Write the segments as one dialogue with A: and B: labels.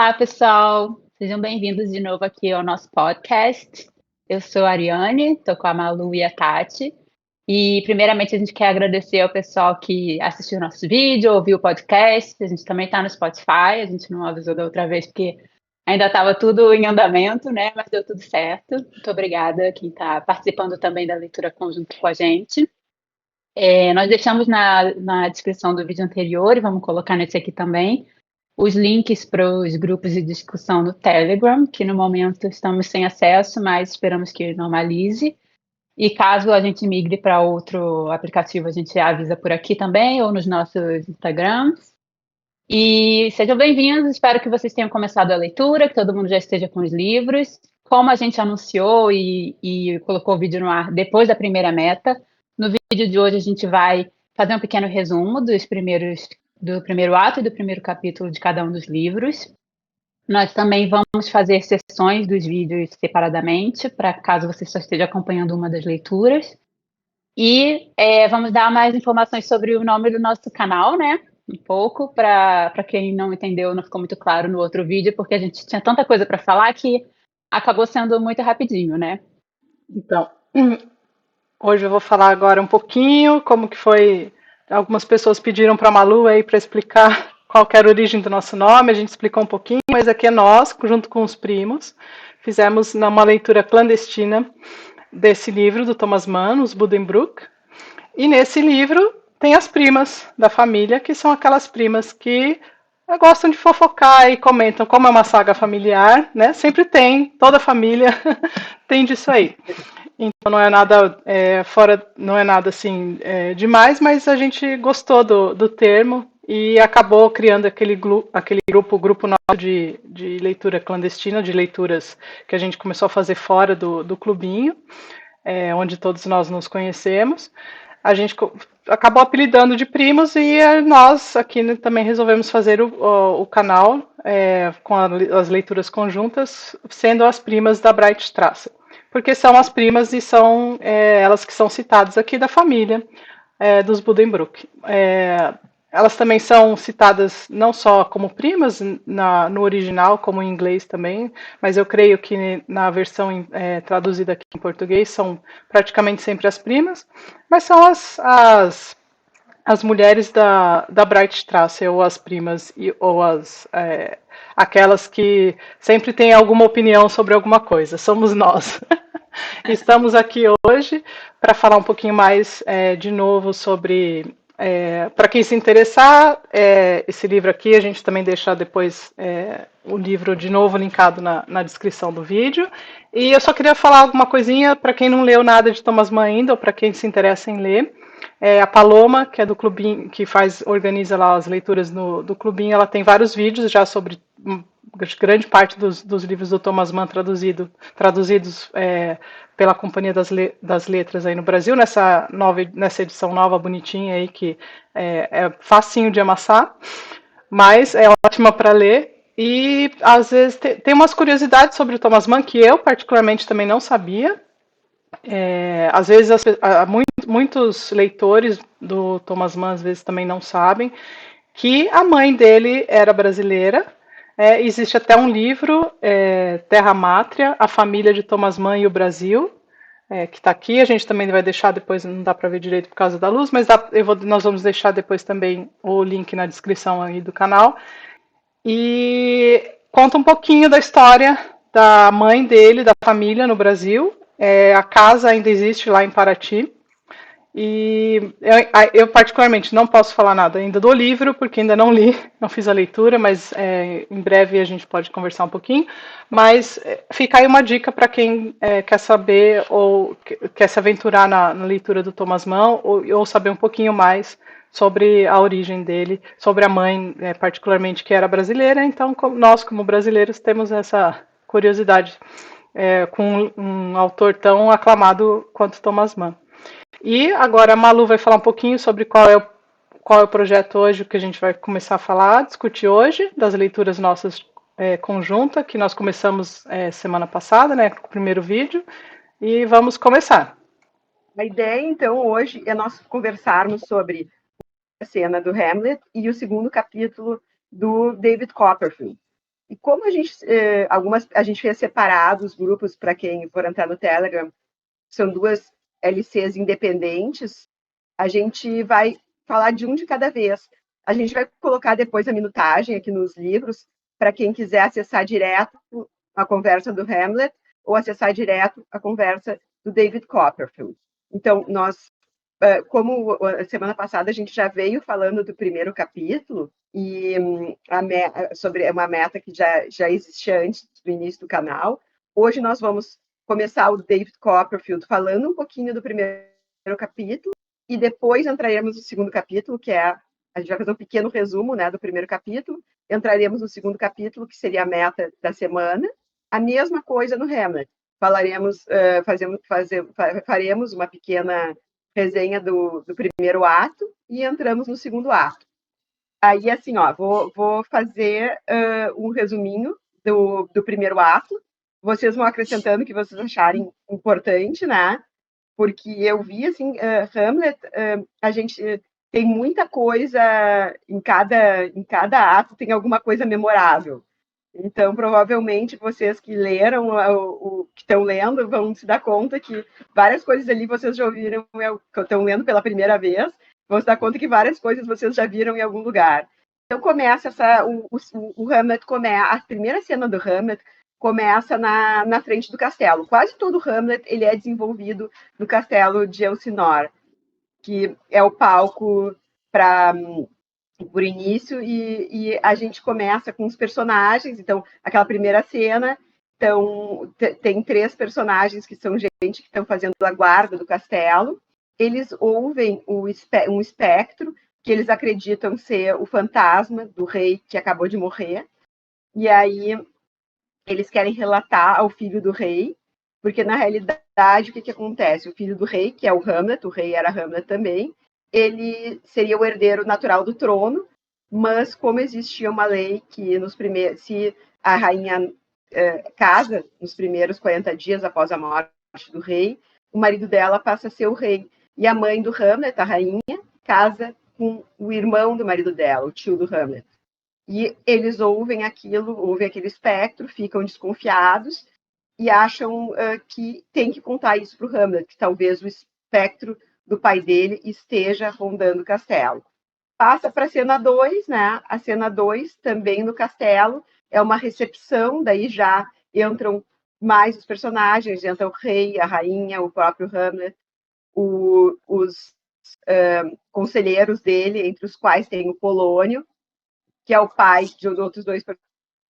A: Olá, pessoal. Sejam bem-vindos de novo aqui ao nosso podcast. Eu sou a Ariane, estou com a Malu e a Tati. E, primeiramente, a gente quer agradecer ao pessoal que assistiu o nosso vídeo, ouviu o podcast. A gente também está no Spotify. A gente não avisou da outra vez porque ainda estava tudo em andamento, né? Mas deu tudo certo. Muito obrigada a quem está participando também da leitura conjunta com a gente. Nós deixamos na descrição do vídeo anterior e vamos colocar nesse aqui também os links para os grupos de discussão no Telegram, que no momento estamos sem acesso, mas esperamos que normalize. E caso a gente migre para outro aplicativo, a gente avisa por aqui também ou nos nossos Instagrams. E sejam bem-vindos, espero que vocês tenham começado a leitura, que todo mundo já esteja com os livros. Como a gente anunciou e colocou o vídeo no ar depois da primeira meta, no vídeo de hoje a gente vai fazer um pequeno resumo do primeiro ato e do primeiro capítulo de cada um dos livros. Nós também vamos fazer sessões dos vídeos separadamente, para caso você só esteja acompanhando uma das leituras. E vamos dar mais informações sobre o nome do nosso canal, né? Um pouco, para quem não entendeu, não ficou muito claro no outro vídeo, porque a gente tinha tanta coisa para falar que acabou sendo muito rapidinho, né?
B: Então, hoje eu vou falar agora um pouquinho como que foi. Algumas pessoas pediram para a Malu aí para explicar qual que era a origem do nosso nome. A gente explicou um pouquinho, mas aqui é nós, junto com os primos, fizemos uma leitura clandestina desse livro do Thomas Mann, Os Buddenbrook. E nesse livro tem as primas da família, que são aquelas primas que gostam de fofocar e comentam como é uma saga familiar, né? Sempre tem, toda família tem disso aí. Então não é nada fora, não é nada assim demais, mas a gente gostou do termo e acabou criando aquele grupo nosso de leitura clandestina, de leituras que a gente começou a fazer fora do clubinho, onde todos nós nos conhecemos. A gente acabou apelidando de primos e nós aqui também resolvemos fazer o canal com as leituras conjuntas, sendo as primas da Breitstraße, porque são as primas e são elas que são citadas aqui da família dos Buddenbrook. Elas também são citadas não só como primas no original, como em inglês também, mas eu creio que na versão traduzida aqui em português são praticamente sempre as primas, mas são as mulheres da Breitstraße, ou as primas, ou aquelas que sempre têm alguma opinião sobre alguma coisa, somos nós. Estamos aqui hoje para falar um pouquinho mais de novo sobre. Para quem se interessar, esse livro aqui, a gente também deixa depois o livro de novo linkado na descrição do vídeo. E eu só queria falar alguma coisinha para quem não leu nada de Thomas Mann ainda, ou para quem se interessa em ler. A Paloma, que é do Clubinho, que organiza lá as leituras do Clubinho, ela tem vários vídeos já sobre grande parte dos livros do Thomas Mann traduzidos pela Companhia das Letras aí no Brasil, nessa edição nova, bonitinha aí, que é facinho de amassar, mas é ótima para ler. E às vezes tem umas curiosidades sobre o Thomas Mann que eu particularmente também não sabia. Às vezes muitos leitores do Thomas Mann às vezes também não sabem que a mãe dele era brasileira. Existe até um livro, Terra Mátria, a família de Thomas Mann e o Brasil, que está aqui. A gente também vai deixar depois, não dá para ver direito por causa da luz, mas nós vamos deixar depois também o link na descrição aí do canal. E conta um pouquinho da história da mãe dele, da família no Brasil. A casa ainda existe lá em Paraty. E eu particularmente não posso falar nada ainda do livro, porque ainda não li, não fiz a leitura, mas em breve a gente pode conversar um pouquinho. Mas fica aí uma dica para quem quer saber ou quer se aventurar na leitura do Thomas Mann ou saber um pouquinho mais sobre a origem dele, sobre a mãe, particularmente, que era brasileira. Então, nós, como brasileiros, temos essa curiosidade com um autor tão aclamado quanto Thomas Mann. E agora a Malu vai falar um pouquinho sobre qual é o projeto hoje, o que a gente vai começar a falar, discutir hoje, das leituras nossas conjunta, que nós começamos semana passada, né, com o primeiro vídeo, e vamos começar.
C: A ideia, então, hoje é nós conversarmos sobre a cena do Hamlet e o segundo capítulo do David Copperfield. E como a gente fez separados grupos para quem for entrar no Telegram, são 2 LCs independentes, a gente vai falar de um de cada vez. A gente vai colocar depois a minutagem aqui nos livros, para quem quiser acessar direto a conversa do Hamlet ou acessar direto a conversa do David Copperfield. Então, como a semana passada a gente já veio falando do primeiro capítulo, e sobre uma meta que já existia antes do início do canal, hoje nós vamos começar o David Copperfield falando um pouquinho do primeiro capítulo, e depois entraremos no segundo capítulo, que é a gente vai fazer um pequeno resumo, né, do primeiro capítulo, entraremos no segundo capítulo, que seria a meta da semana, a mesma coisa no Hamlet. Faremos uma pequena resenha do primeiro ato e entramos no segundo ato. Aí, assim, ó, vou fazer um resuminho do primeiro ato. Vocês vão acrescentando o que vocês acharem importante, né? Porque eu vi, assim, Hamlet, a gente tem muita coisa, em cada ato tem alguma coisa memorável. Então, provavelmente, vocês que leram, que estão lendo, vão se dar conta que várias coisas ali vocês já ouviram, que estão lendo pela primeira vez, vão se dar conta que várias coisas vocês já viram em algum lugar. Então, começa o Hamlet, a primeira cena do Hamlet começa na frente do castelo. Quase todo o Hamlet ele é desenvolvido no castelo de Elsinore, que é o palco para por início, e a gente começa com os personagens. Então, aquela primeira cena, então, tem 3 personagens que são gente que estão fazendo a guarda do castelo. Eles ouvem um espectro que eles acreditam ser o fantasma do rei que acabou de morrer, e aí eles querem relatar ao filho do rei, porque na realidade o que acontece? O filho do rei, que é o Hamlet, o rei era Hamlet também, ele seria o herdeiro natural do trono, mas como existia uma lei que se a rainha casa nos primeiros 40 dias após a morte do rei, o marido dela passa a ser o rei. E a mãe do Hamlet, a rainha, casa com o irmão do marido dela, o tio do Hamlet. E eles ouvem aquele espectro, ficam desconfiados e acham que tem que contar isso para o Hamlet, que talvez o espectro do pai dele esteja rondando o castelo. Passa para a cena 2, né? A cena 2, também no castelo, é uma recepção, daí já entram mais os personagens, entra o rei, a rainha, o próprio Hamlet, os conselheiros dele, entre os quais tem o Polônio, que é o pai de outros 2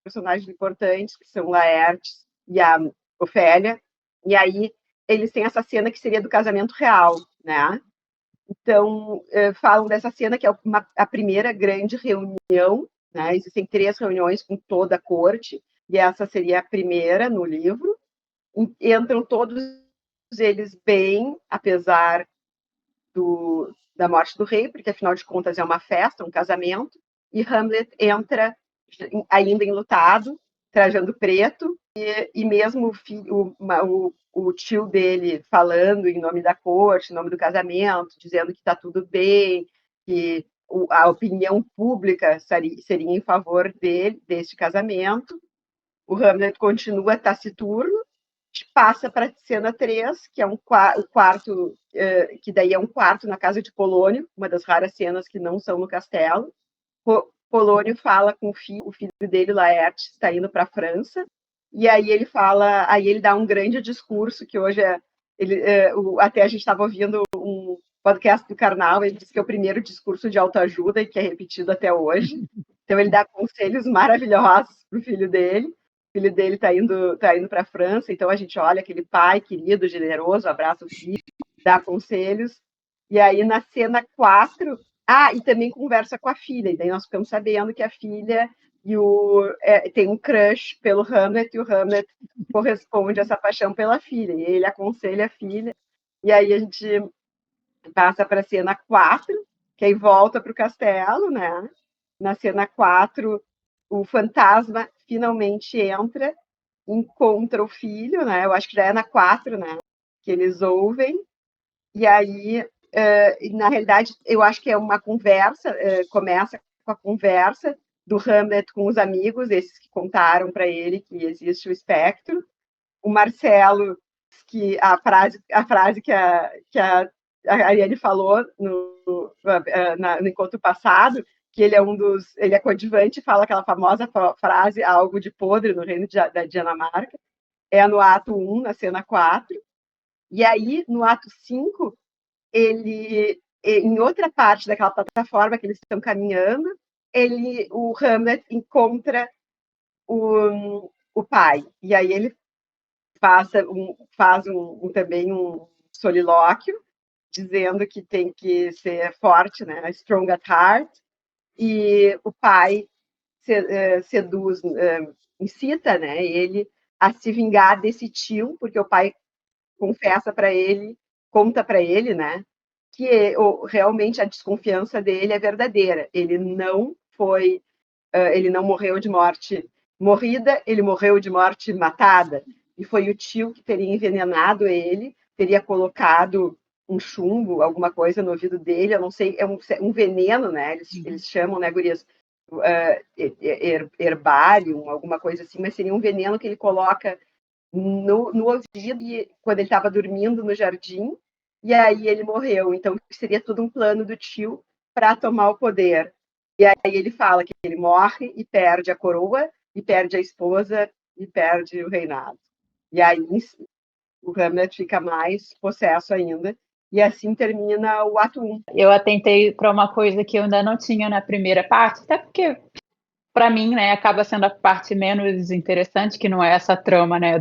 C: personagens importantes, que são Laertes e a Ofélia. E aí eles têm essa cena que seria do casamento real, né? Então, falam dessa cena que é a primeira grande reunião, né? Existem 3 reuniões com toda a corte, e essa seria a primeira no livro. Entram todos eles bem, apesar da morte do rei, porque afinal de contas é uma festa, um casamento, e Hamlet entra ainda enlutado, trajando preto, e mesmo o tio dele falando em nome da corte, em nome do casamento, dizendo que está tudo bem, que a opinião pública seria em favor deste casamento. O Hamlet continua taciturno, passa para a cena 3, que é o quarto, que daí é um quarto na casa de Polônio, uma das raras cenas que não são no castelo. Polônio fala com o filho dele, Laerte, está indo para a França, e aí ele dá um grande discurso, que hoje até a gente estava ouvindo um podcast do Karnal, ele disse que é o primeiro discurso de autoajuda e que é repetido até hoje. Então ele dá conselhos maravilhosos para o filho dele. O filho dele está indo para a França, então a gente olha aquele pai querido, generoso, abraça o filho, dá conselhos. E aí na cena 4, e também conversa com a filha, e daí nós ficamos sabendo que a filha tem um crush pelo Hamlet, e o Hamlet corresponde a essa paixão pela filha, e ele aconselha a filha, e aí a gente passa para a cena 4, que aí volta para o castelo, né? Na cena 4, o fantasma finalmente entra, encontra o filho, né? Eu acho que já é na 4, né? Que eles ouvem, e aí, na realidade, eu acho que é uma conversa, começa com a conversa, do Hamlet com os amigos, esses que contaram para ele que existe o espectro. O Marcelo, que a frase que a Ariane falou no encontro passado, que ele é coadjuvante, fala aquela famosa frase, algo de podre no reino da Dinamarca, é no ato 1, na cena 4. E aí, no ato 5, ele, em outra parte daquela plataforma que eles estão caminhando, o Hamlet encontra o pai. E aí ele faz também um solilóquio, dizendo que tem que ser forte, né? Strong at heart. E o pai seduz, incita, né, ele a se vingar desse tio, porque o pai conta para ele, né, que realmente a desconfiança dele é verdadeira. Ele não morreu de morte morrida, ele morreu de morte matada. E foi o tio que teria envenenado ele, teria colocado um chumbo, alguma coisa no ouvido dele, eu não sei, é um veneno, né? Eles chamam, né, gurias, herbárium, alguma coisa assim, mas seria um veneno que ele coloca no ouvido quando ele estava dormindo no jardim, e aí ele morreu. Então seria tudo um plano do tio para tomar o poder. E aí ele fala que ele morre e perde a coroa, e perde a esposa, e perde o reinado. E aí o Hamlet fica mais possesso ainda, e assim termina o ato 1.
A: Eu atentei para uma coisa que eu ainda não tinha na primeira parte, até porque, para mim, né, acaba sendo a parte menos interessante, que não é essa trama, né,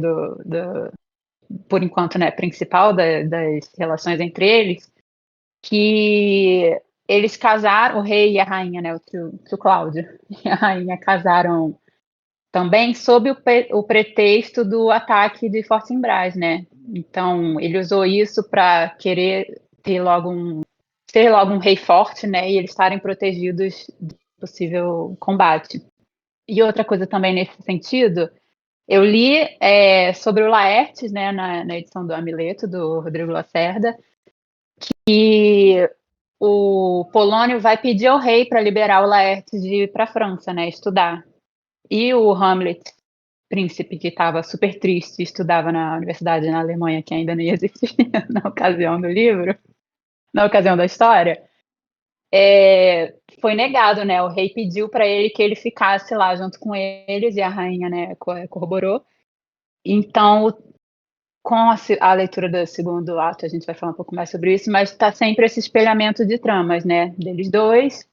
A: por enquanto, né, principal das relações entre eles, que eles casaram, o rei e a rainha, né, o tio Cláudio e a rainha casaram também sob o pretexto do ataque de Fortinbras, né? Então, ele usou isso para querer ser logo um rei forte, né? E eles estarem protegidos do possível combate. E outra coisa também nesse sentido, eu li sobre o Laertes, né, na edição do Amileto, do Rodrigo Lacerda, que o Polônio vai pedir ao rei para liberar o Laertes de ir para a França, né, estudar. E o Hamlet, príncipe que estava super triste, estudava na universidade na Alemanha, que ainda não existia na ocasião do livro, na ocasião da história, foi negado, né? O rei pediu para ele que ele ficasse lá junto com eles, e a rainha, né, corroborou. Então, com a leitura do segundo ato, a gente vai falar um pouco mais sobre isso, mas está sempre esse espelhamento de tramas, né? Deles dois,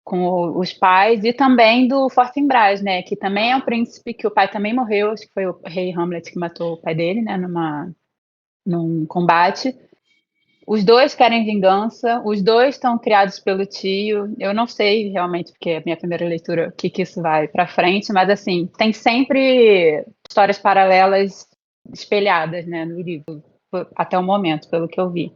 A: com os pais, e também do Fortinbras, né? Que também é um príncipe que o pai também morreu, acho que foi o rei Hamlet que matou o pai dele, né? Num combate. Os dois querem vingança, os dois estão criados pelo tio. Eu não sei realmente, porque é a minha primeira leitura, o que isso vai para frente, mas assim, tem sempre histórias paralelas espelhadas, né, no livro, até o momento, pelo que eu vi.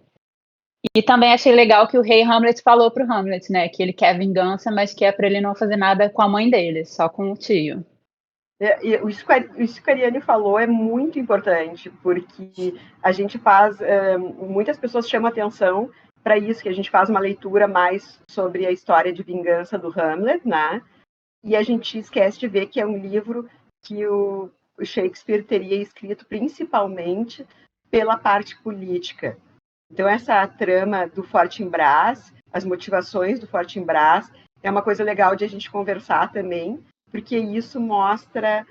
A: E também achei legal que o rei Hamlet falou pro Hamlet, né, que ele quer vingança, mas que é para ele não fazer nada com a mãe dele, só com o tio.
C: Isso que a Ariane falou é muito importante, porque a gente muitas pessoas chamam atenção para isso, que a gente faz uma leitura mais sobre a história de vingança do Hamlet, né? E a gente esquece de ver que é um livro que o Shakespeare teria escrito principalmente pela parte política. Então, essa trama do Fortinbras, as motivações do Fortinbras, é uma coisa legal de a gente conversar também, porque isso mostra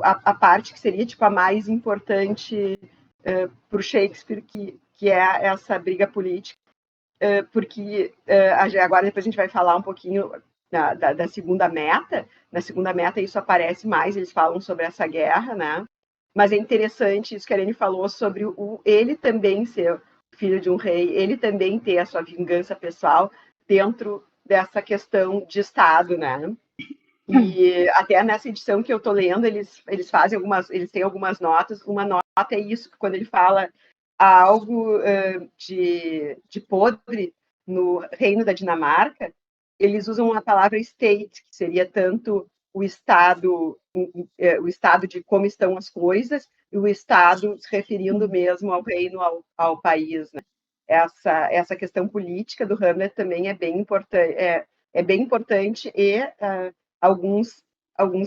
C: a parte que seria tipo, a mais importante para o Shakespeare, que é essa briga política, porque agora depois a gente vai falar um pouquinho da segunda meta. Na segunda meta isso aparece mais, eles falam sobre essa guerra, né? Mas é interessante isso que a Arene falou sobre ele também ser filho de um rei, ele também ter a sua vingança pessoal dentro dessa questão de Estado, né? E até nessa edição que eu tô lendo, eles têm algumas notas. Uma nota é isso, quando ele fala algo de podre no reino da Dinamarca, eles usam a palavra state, que seria tanto o estado de como estão as coisas, e o estado se referindo mesmo ao reino, ao país, né? Essa questão política do Hamlet também é bem importante, é bem importante e alguns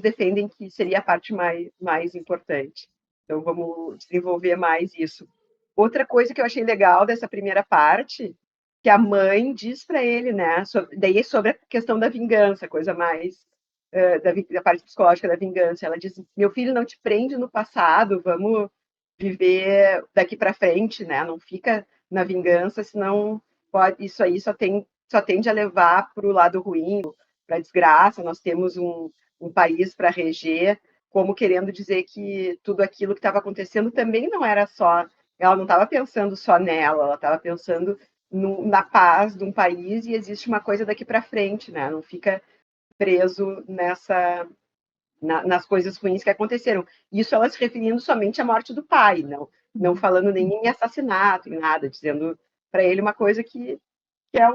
C: defendem que seria a parte mais importante. Então, vamos desenvolver mais isso. Outra coisa que eu achei legal dessa primeira parte, que a mãe diz para ele, né? Daí sobre a questão da vingança, coisa mais da parte psicológica da vingança. Ela diz: meu filho, não te prende no passado, vamos viver daqui para frente, né? Não fica na vingança, senão isso aí só tende a levar para o lado ruim, para a desgraça. Nós temos um país para reger, como querendo dizer que tudo aquilo que estava acontecendo também não era só. Ela não estava pensando só nela, ela estava pensando na paz de um país, e existe uma coisa daqui para frente, né? Não fica preso nas coisas ruins que aconteceram. Isso ela se referindo somente à morte do pai, não falando nem em assassinato, em nada, dizendo para ele uma coisa que é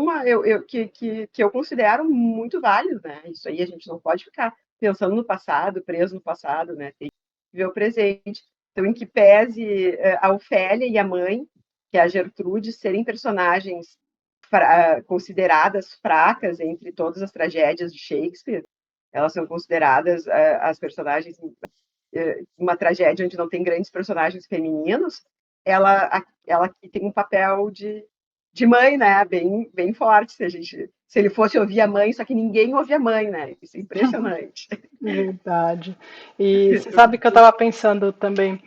C: que eu considero muito válido, né? Isso aí a gente não pode ficar pensando no passado, preso no passado, né? Tem que viver o presente. Então, em que pese a Ofélia e a mãe, que é a Gertrude, serem personagens consideradas fracas entre todas as tragédias de Shakespeare, elas são consideradas as personagens, uma tragédia onde não tem grandes personagens femininos, ela aqui tem um papel de mãe, né, bem forte, se ele fosse ouvir a mãe, só que ninguém ouve a mãe, né, isso é impressionante.
B: Verdade. E você sabe que eu estava pensando também,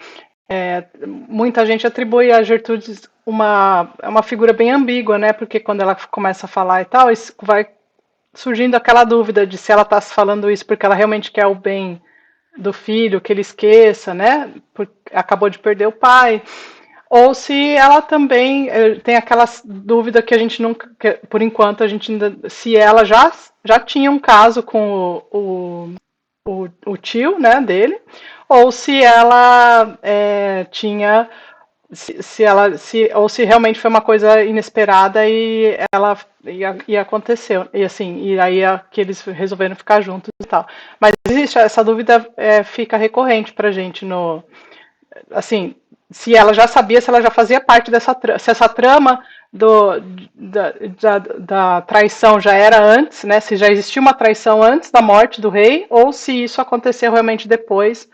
B: muita gente atribui a Gertrude uma figura bem ambígua, né, porque quando ela começa a falar e tal, isso vai surgindo aquela dúvida de se ela está falando isso porque ela realmente quer o bem do filho, que ele esqueça, né, porque acabou de perder o pai, ou se ela também tem aquela dúvida que a gente nunca, por enquanto, a gente ainda, se ela já tinha um caso com o tio, né, dele, ou se ela tinha, ou se realmente foi uma coisa inesperada e ela ia acontecer, e assim, e aí que eles resolveram ficar juntos e tal. Mas existe essa dúvida, fica recorrente pra gente assim, se ela já sabia, se ela já fazia parte se essa trama da traição já era antes, né? Se já existia uma traição antes da morte do rei, ou se isso aconteceu realmente depois,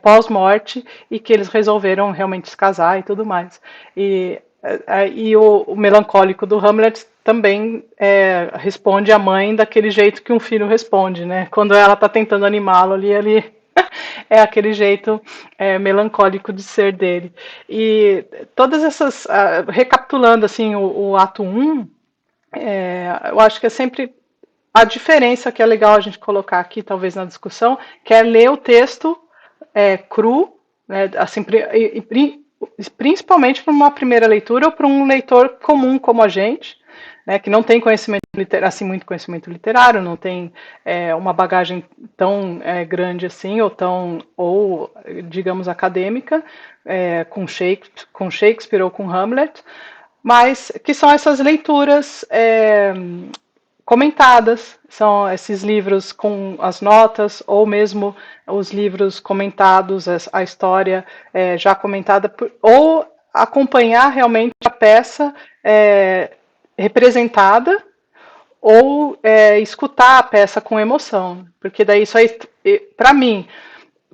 B: pós-morte, e que eles resolveram realmente se casar e tudo mais. E o melancólico do Hamlet também responde à mãe daquele jeito que um filho responde, né? Quando ela está tentando animá-lo ali, ele é aquele jeito melancólico de ser dele. E todas essas, recapitulando assim o ato 1, eu acho que é sempre a diferença que é legal a gente colocar aqui, talvez na discussão, que é ler o texto cru, né, assim, principalmente para uma primeira leitura ou para um leitor comum como a gente, né, que não tem conhecimento assim, muito conhecimento literário, não tem uma bagagem tão grande assim, ou digamos acadêmica, com Shakespeare ou com Hamlet, mas que são essas leituras comentadas, são esses livros com as notas, ou mesmo os livros comentados, a história já comentada, ou acompanhar realmente a peça representada, ou escutar a peça com emoção, porque daí isso aí, para mim,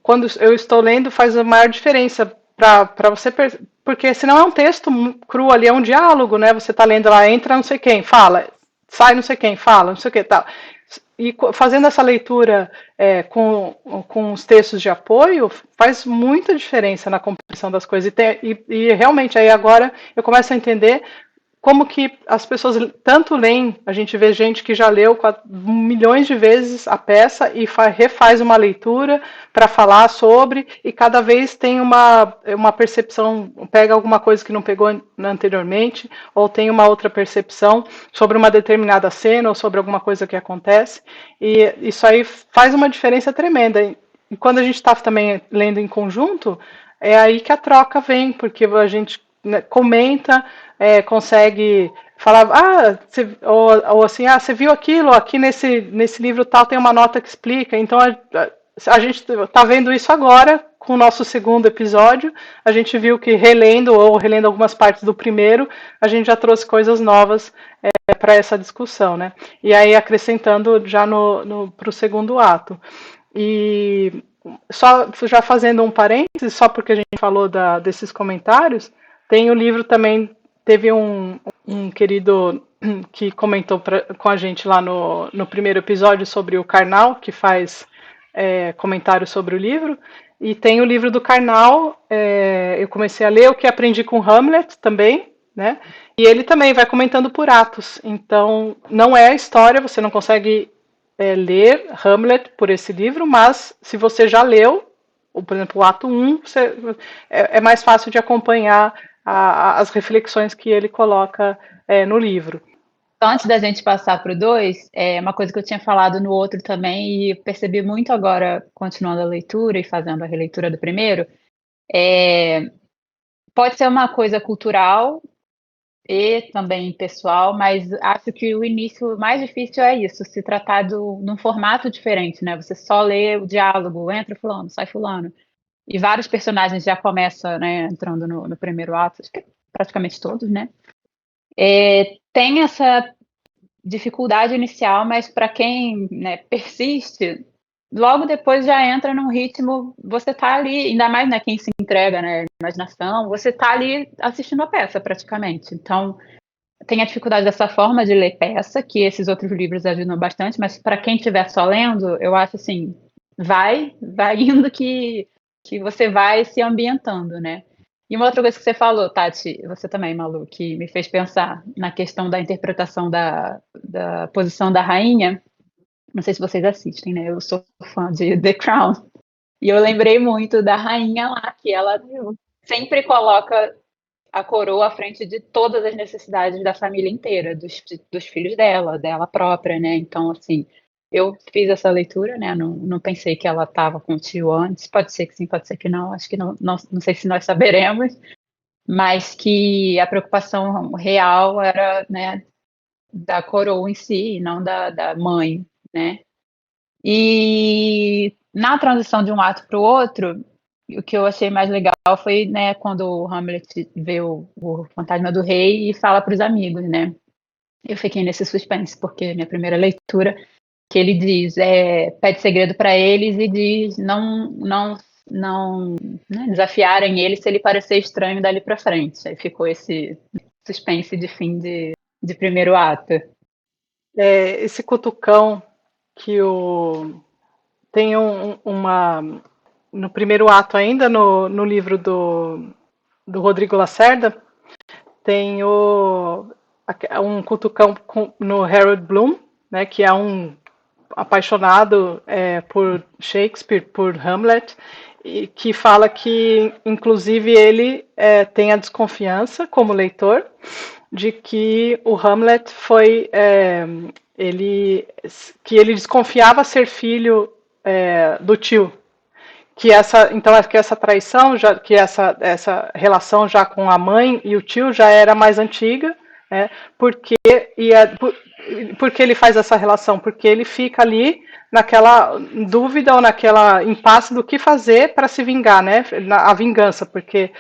B: quando eu estou lendo, faz a maior diferença para você, porque senão é um texto cru ali, é um diálogo, né? Você está lendo lá, entra não sei quem, fala, sai não sei quem, fala, não sei o que, tal. E fazendo essa leitura com os textos de apoio, faz muita diferença na compreensão das coisas. E realmente, aí agora eu começo a entender como que as pessoas tanto leem, a gente vê gente que já leu milhões de vezes a peça e refaz uma leitura para falar sobre, e cada vez tem uma percepção, pega alguma coisa que não pegou anteriormente, ou tem uma outra percepção sobre uma determinada cena, ou sobre alguma coisa que acontece, e isso aí faz uma diferença tremenda. E quando a gente está também lendo em conjunto, é aí que a troca vem, porque a gente comenta, consegue falar, ou assim, você viu aquilo, aqui nesse livro tal tem uma nota que explica, então a gente está vendo isso agora com o nosso segundo episódio, a gente viu que relendo algumas partes do primeiro, a gente já trouxe coisas novas para essa discussão, né? E aí acrescentando já para o segundo ato. E só já fazendo um parênteses, só porque a gente falou desses comentários, tem o livro também, teve um querido que comentou com a gente lá no primeiro episódio sobre o Karnal, que faz comentários sobre o livro, e tem o livro do Karnal, eu comecei a ler O que Aprendi com Hamlet também, né? E ele também vai comentando por atos, então não é a história, você não consegue ler Hamlet por esse livro, mas se você já leu, por exemplo, o ato 1, é mais fácil de acompanhar as reflexões que ele coloca no livro.
A: Então, antes da gente passar para o 2, uma coisa que eu tinha falado no outro também, e percebi muito agora, continuando a leitura e fazendo a releitura do primeiro, pode ser uma coisa cultural e também pessoal, mas acho que o início mais difícil é isso, se tratar num formato diferente, né? Você só lê o diálogo, entra fulano, sai fulano, e vários personagens já começam, né, entrando no primeiro ato, acho que praticamente todos, né? Tem essa dificuldade inicial, mas para quem, né, persiste, logo depois já entra num ritmo, você tá ali, ainda mais, né, quem se entrega, né, imaginação, você tá ali assistindo a peça praticamente. Então, tem a dificuldade dessa forma de ler peça, que esses outros livros ajudam bastante, mas para quem estiver só lendo, eu acho assim, vai indo que você vai se ambientando, né? E uma outra coisa que você falou, Tati, você também, Malu, que me fez pensar na questão da interpretação da posição da rainha. Não sei se vocês assistem, né? Eu sou fã de The Crown. E eu lembrei muito da rainha lá, que ela sempre coloca a coroa à frente de todas as necessidades da família inteira, dos filhos dela própria, né? Então, assim, eu fiz essa leitura, né? Não pensei que ela estava com o tio antes. Pode ser que sim, pode ser que não. Acho que não sei se nós saberemos. Mas que a preocupação real era, né, da coroa em si, e não da mãe, né? E na transição de um ato para o outro, o que eu achei mais legal foi, né, quando o Hamlet vê o fantasma do rei e fala para os amigos, né? Eu fiquei nesse suspense, porque minha primeira leitura, que ele diz, pede segredo para eles e diz não, né, desafiarem ele se ele parecer estranho dali para frente. Aí ficou esse suspense de fim de primeiro ato.
B: Esse cutucão que tem no primeiro ato ainda, no livro do Rodrigo Lacerda, tem um cutucão no Harold Bloom, né, que é um apaixonado por Shakespeare, por Hamlet, e que fala que, inclusive, ele tem a desconfiança, como leitor, de que o Hamlet foi que ele desconfiava ser filho do tio, que essa traição, que essa relação já com a mãe e o tio já era mais antiga, né? Porque ele faz essa relação, porque ele fica ali naquela dúvida ou naquela impasse do que fazer para se vingar, né? A vingança, porque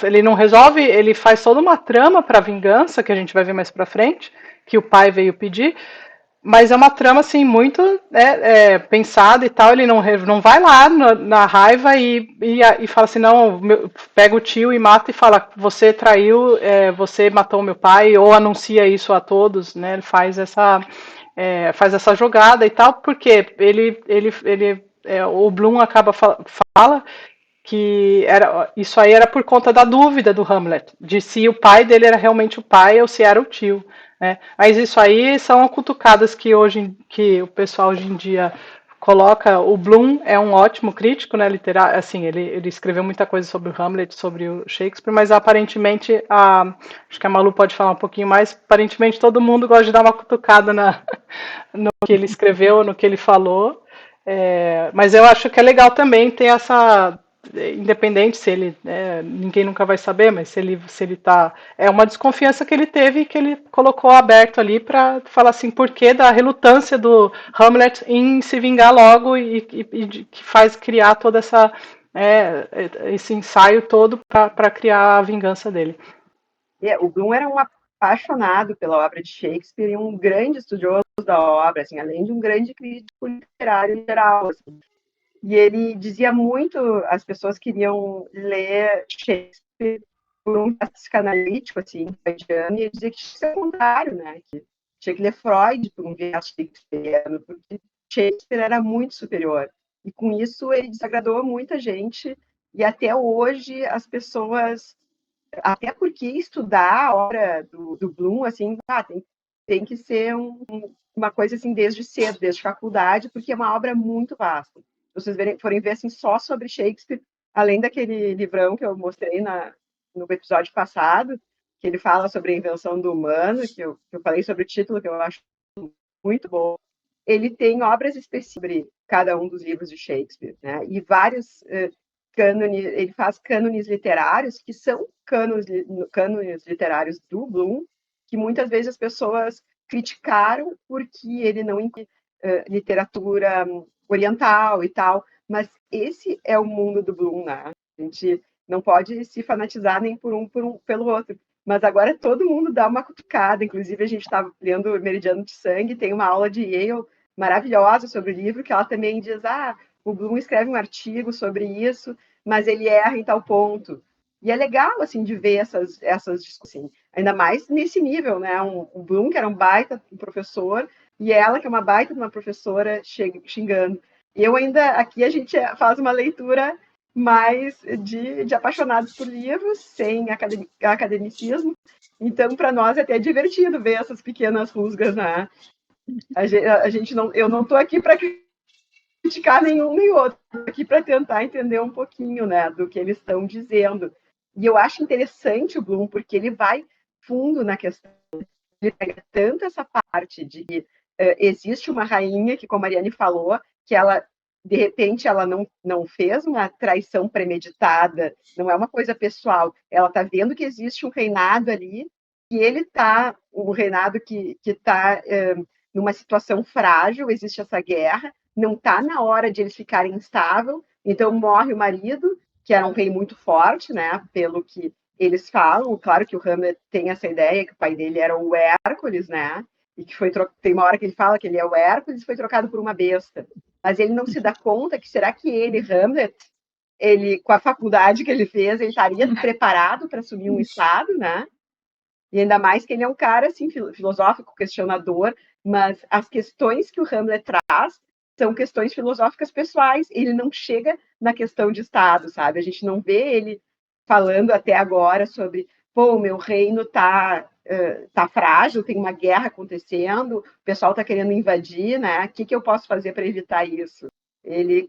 B: ele não resolve, ele faz toda uma trama para a vingança, que a gente vai ver mais para frente, que o pai veio pedir, mas é uma trama assim muito pensada e tal. Ele não vai lá na raiva e fala assim, não, pega o tio e mata e fala, você traiu, você matou meu pai, ou anuncia isso a todos, né? Ele faz essa jogada e tal, porque o Bloom fala que isso aí era por conta da dúvida do Hamlet, de se o pai dele era realmente o pai ou se era o tio, né? Mas isso aí são cutucadas que o pessoal hoje em dia coloca. O Bloom é um ótimo crítico, né, literário, assim, ele escreveu muita coisa sobre o Hamlet, sobre o Shakespeare, mas aparentemente, acho que a Malu pode falar um pouquinho mais, aparentemente todo mundo gosta de dar uma cutucada no que ele escreveu, no que ele falou, mas eu acho que é legal também ter essa, independente se ele, ninguém nunca vai saber, mas se ele tá, é uma desconfiança que ele teve e que ele colocou aberto ali para falar assim, por que da relutância do Hamlet em se vingar logo e que faz criar toda esse ensaio todo para criar a vingança dele.
C: O Bloom era um apaixonado pela obra de Shakespeare e um grande estudioso da obra, assim, além de um grande crítico literário em geral. Assim. E ele dizia muito, as pessoas queriam ler Shakespeare por um psicanalítico, assim, freudiano, e ele dizia que tinha que ser o contrário, né? Que tinha que ler Freud por um viés shakespeariano, porque Shakespeare era muito superior. E com isso ele desagradou muita gente, e até hoje as pessoas, até porque estudar a obra do Bloom, assim, tem que ser uma coisa assim desde cedo, desde faculdade, porque é uma obra muito vasta. Se vocês forem ver assim, só sobre Shakespeare, além daquele livrão que eu mostrei no episódio passado, que ele fala sobre a invenção do humano, que eu falei sobre o título, que eu acho muito bom, ele tem obras específicas sobre cada um dos livros de Shakespeare, né? E vários cânones, ele faz cânones literários que são cânones literários do Bloom, que muitas vezes as pessoas criticaram porque ele não inclui literatura oriental e tal, mas esse é o mundo do Bloom, né? A gente não pode se fanatizar nem pelo outro. Mas agora todo mundo dá uma cutucada, inclusive a gente estava lendo Meridiano de Sangue, tem uma aula de Yale maravilhosa sobre o livro, que ela também diz, o Bloom escreve um artigo sobre isso, mas ele erra em tal ponto. E é legal, assim, de ver essas discussões, ainda mais nesse nível, né? O Bloom, que era um baita professor, e ela, que é uma baita de uma professora, xingando. E eu ainda, aqui a gente faz uma leitura mais de apaixonados por livros, sem academicismo. Então, para nós é até divertido ver essas pequenas rusgas, né? A gente não, eu não estou aqui para criticar nenhum nem outro, estou aqui para tentar entender um pouquinho, né, do que eles estão dizendo. E eu acho interessante o Bloom, porque ele vai fundo na questão, ele pega tanto essa parte de que existe uma rainha que, como a Mariane falou, que ela, de repente, ela não fez uma traição premeditada, não é uma coisa pessoal, ela está vendo que existe um reinado ali, e ele está, um reinado que está numa situação frágil, existe essa guerra, não está na hora de eles ficarem estáveis, então morre o marido, que era um rei muito forte, né, pelo que eles falam, claro que o Hamlet tem essa ideia que o pai dele era o Hércules, né, e que tem uma hora que ele fala que ele é o Hércules e foi trocado por uma besta, mas ele não se dá conta que será que ele, Hamlet, ele, com a faculdade que ele fez, ele estaria preparado para assumir um estado, né, e ainda mais que ele é um cara, assim, filosófico, questionador, mas as questões que o Hamlet traz são questões filosóficas pessoais. Ele não chega na questão de Estado, sabe? A gente não vê ele falando até agora sobre, pô, meu reino tá frágil, tem uma guerra acontecendo, o pessoal tá querendo invadir, né? O que eu posso fazer para evitar isso? Ele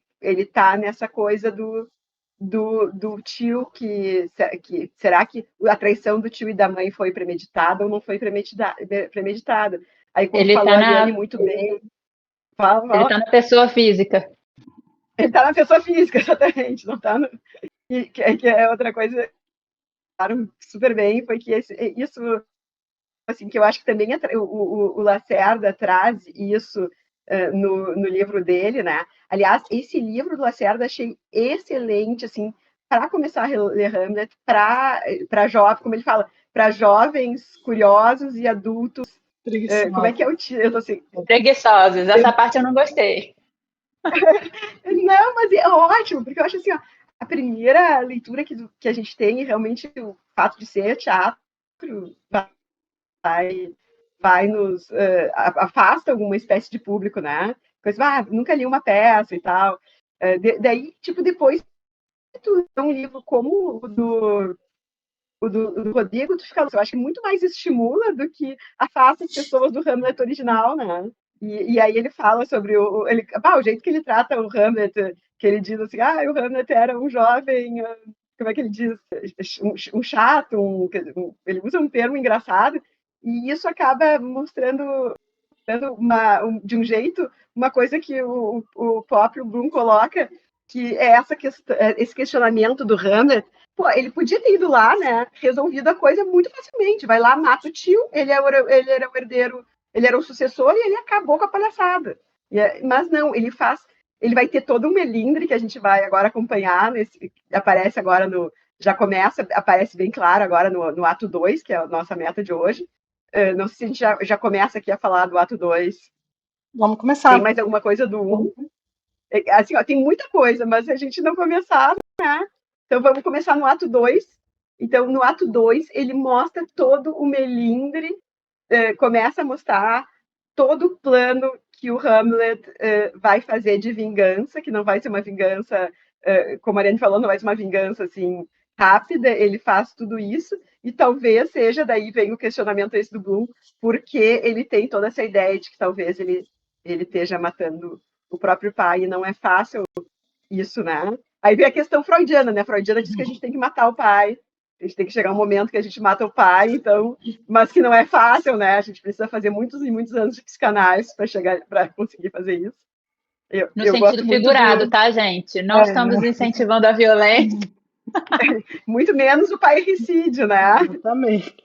C: tá nessa coisa do tio que será que a traição do tio e da mãe foi premeditada ou não foi premeditada? Aí, como
A: Ele
C: falou
A: está
C: a Ariane
A: na,
C: muito bem,
A: ele tá na pessoa física.
C: ele está na pessoa física, exatamente, não está no, que é outra coisa, claro, super bem, foi que isso, assim, que eu acho que também o Lacerda traz isso no livro dele, né? Aliás, esse livro do Lacerda achei excelente, assim, para começar a ler Hamlet, para jovens, como ele fala, para jovens curiosos e adultos. Como é que é o título? Assim,
A: Preguiçosos. Essa parte eu não gostei.
C: não, mas é ótimo, porque eu acho assim, ó, a primeira leitura que a gente tem, realmente, o fato de ser teatro vai nos afasta alguma espécie de público, né? Coisa, nunca li uma peça e tal. Daí, tipo, depois tu lê um livro como o do Rodrigo, tu fica, eu acho que muito mais estimula do que afasta as pessoas do Hamlet original, né? E aí ele fala sobre o jeito que ele trata o Hamlet, que ele diz assim, o Hamlet era um jovem, como é que ele diz? Um chato, ele usa um termo engraçado, e isso acaba mostrando de um jeito uma coisa que o próprio Bloom coloca, que é esse questionamento do Hamlet. Pô, ele podia ter ido lá, né, resolvido a coisa muito facilmente. Vai lá, mata o tio, ele era o herdeiro, ele era o sucessor e ele acabou com a palhaçada. Mas não, ele faz ele vai ter todo um melindre que a gente vai agora acompanhar, aparece agora aparece bem claro agora no ato 2, que é a nossa meta de hoje. Não sei se a gente já começa aqui a falar do ato 2.
B: Vamos começar.
C: Tem mais alguma coisa do 1? Assim, ó, tem muita coisa, mas se a gente não começar, né? Então vamos começar no ato 2. Então, no ato 2, ele mostra todo o melindre, começa a mostrar todo o plano que o Hamlet vai fazer de vingança, que não vai ser uma vingança, como a Ariane falou, não vai ser uma vingança assim rápida, ele faz tudo isso, e talvez seja, daí vem o questionamento esse do Bloom, porque ele tem toda essa ideia de que talvez ele esteja matando o próprio pai, e não é fácil isso, né? Aí vem a questão freudiana, né? Freudiana diz que a gente tem que matar o pai, a gente tem que chegar um momento que a gente mata o pai, então, mas que não é fácil, né? A gente precisa fazer muitos e muitos anos de psicanálise para conseguir fazer isso.
A: No sentido figurado, tá, gente? Não estamos incentivando a violência.
C: Muito menos o parricídio, né?
B: Exatamente.